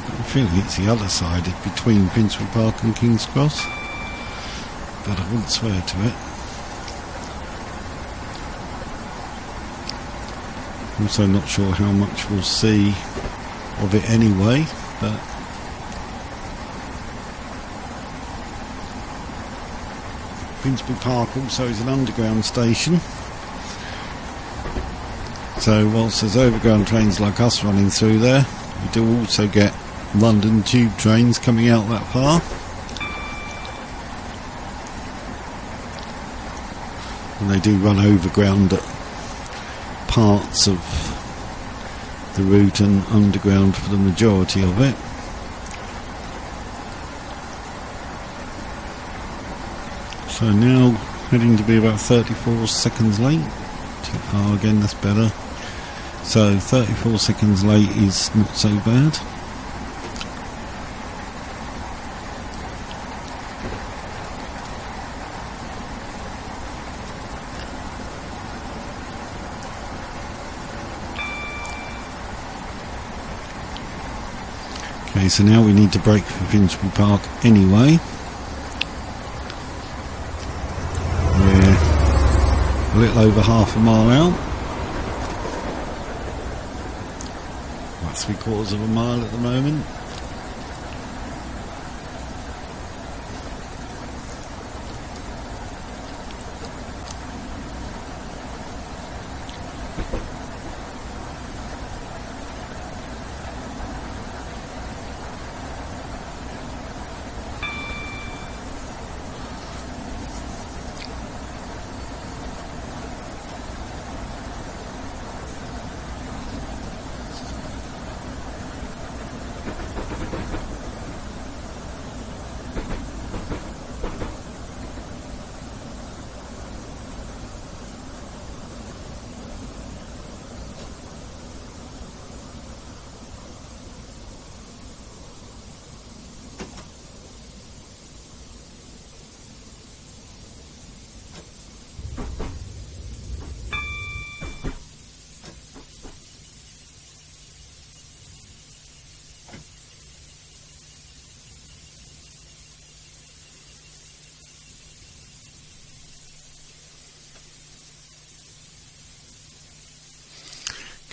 got a feeling it's the other side, it's between Finsbury Park and King's Cross, but I wouldn't swear to it. Also not sure how much we'll see of it anyway, but Finsbury Park also is an underground station. So whilst there's overground trains like us running through there, we do also get London tube trains coming out that far. And they do run overground at parts of the route and underground for the majority of it. So now heading to be about 34 seconds late. Too far again, that's better. So 34 seconds late is not so bad. Okay, so now we need to brake for Finsbury Park anyway. We're a little over half a mile out. About 3/4 of a mile at the moment.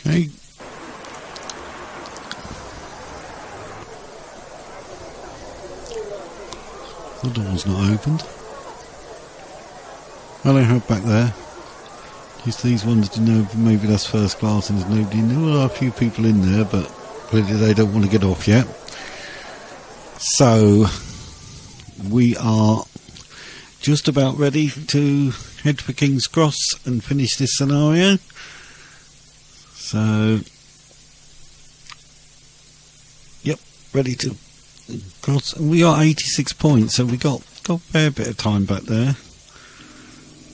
Okay. The door's not opened. Hello, help back there. Just these ones to know maybe that's first class and there's nobody in there. There are a few people in there, but clearly they don't want to get off yet. So we are just about ready to head for King's Cross and finish this scenario. So, yep, ready to cross. And we got 86 points, so we got a fair bit of time back there.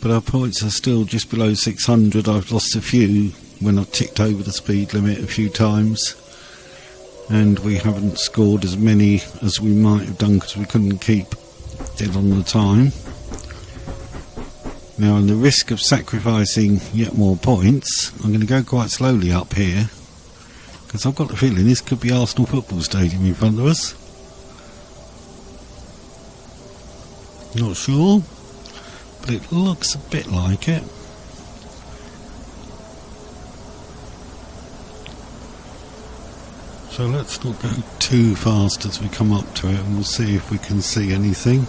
But our points are still just below 600. I've lost a few when I've ticked over the speed limit a few times. And we haven't scored as many as we might have done because we couldn't keep dead on the time. Now, on the risk of sacrificing yet more points, I'm going to go quite slowly up here because I've got the feeling this could be Arsenal Football Stadium in front of us. Not sure, but it looks a bit like it. So let's not go too fast as we come up to it, and we'll see if we can see anything.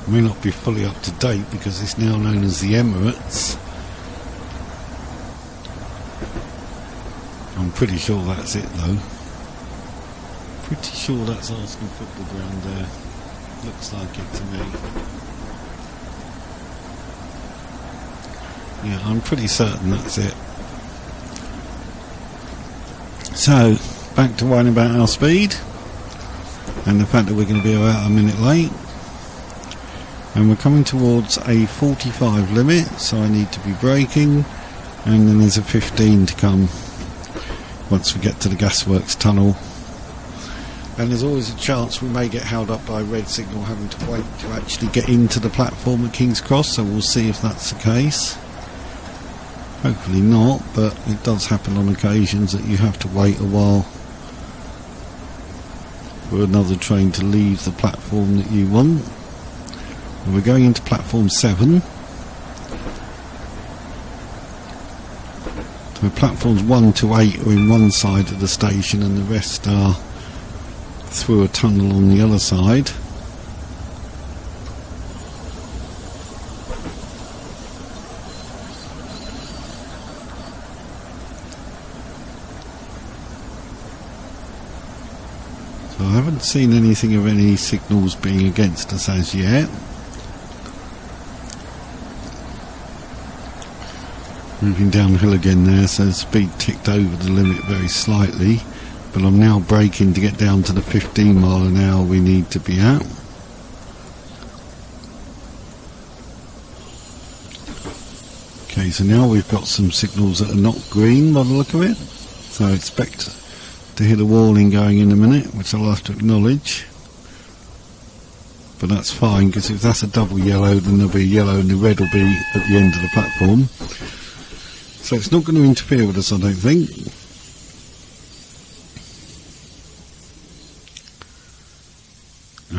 May not be fully up to date because it's now known as the Emirates. I'm pretty sure that's it though. Pretty sure that's Arsenal football ground there. Looks like it to me. Yeah, I'm pretty certain that's it. So, back to worrying about our speed. and the fact that we're going to be about a minute late, and we're coming towards a 45 limit, so I need to be braking, and then there's a 15 to come once we get to the gasworks tunnel. And there's always a chance we may get held up by a red signal, having to wait to actually get into the platform at King's Cross, so we'll see if that's the case. Hopefully not, but it does happen on occasions that you have to wait a while for another train to leave the platform that you want. And we're going into platform 7. So platforms 1 to 8 are in one side of the station, and the rest are through a tunnel on the other side. So I haven't seen anything of any signals being against us as yet. Moving downhill again there, so speed ticked over the limit very slightly, but I'm now braking to get down to the 15 mile an hour we need to be at. Okay, so now we've got some signals that are not green by the look of it, so I expect to hit a warning going in a minute, which I'll have to acknowledge. But that's fine, because if that's a double yellow, then there'll be a yellow and the red will be at the end of the platform. So it's not going to interfere with us, I don't think.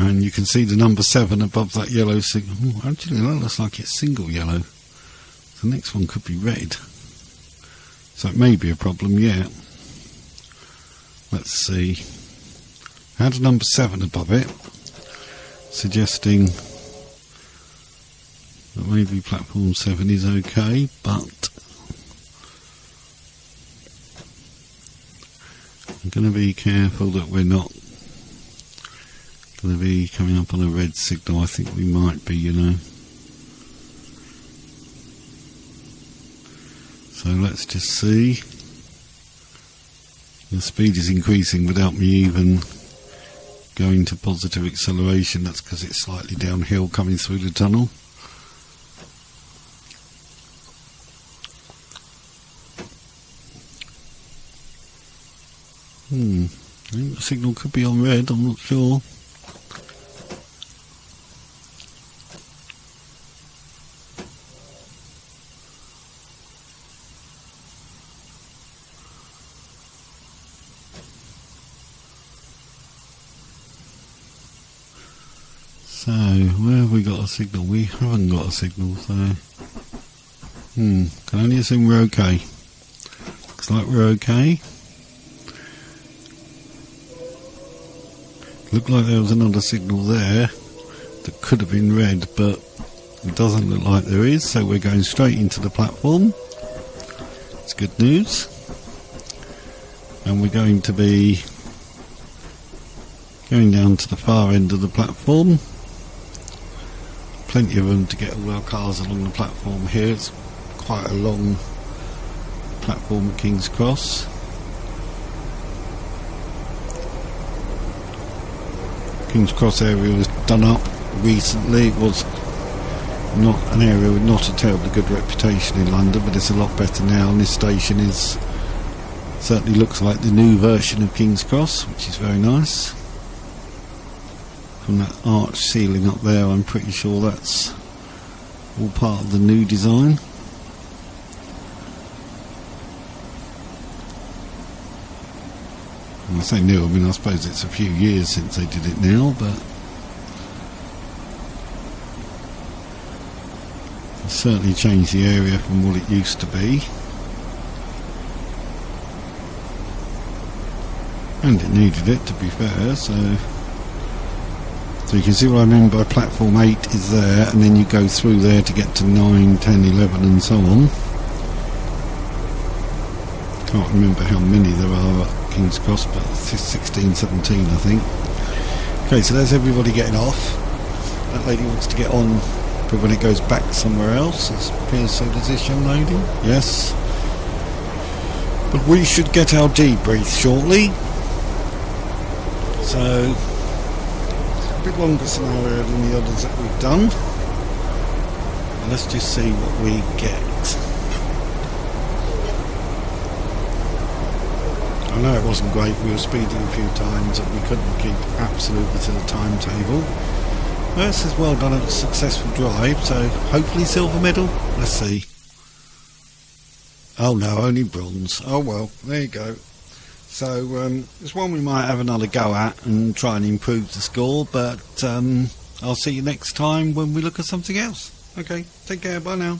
And you can see the number 7 above that yellow signal. Ooh, actually, that looks like it's single yellow. The next one could be red. So it may be a problem yet. Let's see. Add number 7 above it, suggesting that maybe platform 7 is okay, but I'm going to be careful that we're not going to be coming up on a red signal. I think we might be, you know. So let's just see. The speed is increasing without me even going to positive acceleration. That's because it's slightly downhill coming through the tunnel. I think the signal could be on red, I'm not sure. So, where have we got a signal? We haven't got a signal, so can only assume we're okay. Looks like we're okay. Looked like there was another signal there that could have been red, but it doesn't look like there is, so we're going straight into the platform. It's good news. And we're going to be going down to the far end of the platform. Plenty of room to get all our cars along the platform here. It's quite a long platform at King's Cross. King's Cross area was done up recently. It was not an area with not a terribly good reputation in London, but it's a lot better now, and this station is certainly looks like the new version of King's Cross, which is very nice. From that arch ceiling up there, I'm pretty sure that's all part of the new design. When I say new, I mean I suppose it's a few years since they did it now, but it's certainly changed the area from what it used to be. And it needed it, to be fair, so you can see what I mean by platform 8 is there, and then you go through there to get to 9, 10, 11 and so on. Can't remember how many there are at King's Cross, but 16, 17 I think. Okay, so there's everybody getting off. That lady wants to get on, but when it goes back somewhere else, it appears so does this young lady. Yes. But we should get our debrief shortly. So A bit longer scenario than the others that we've done. Let's just see what we get. I know it wasn't great, we were speeding a few times and we couldn't keep absolutely to the timetable. Well, it says well done, a successful drive, so hopefully silver medal. Let's see. Oh no, only bronze. Oh well, there you go. So it's one we might have another go at and try and improve the score, but I'll see you next time when we look at something else. Okay, take care, bye now.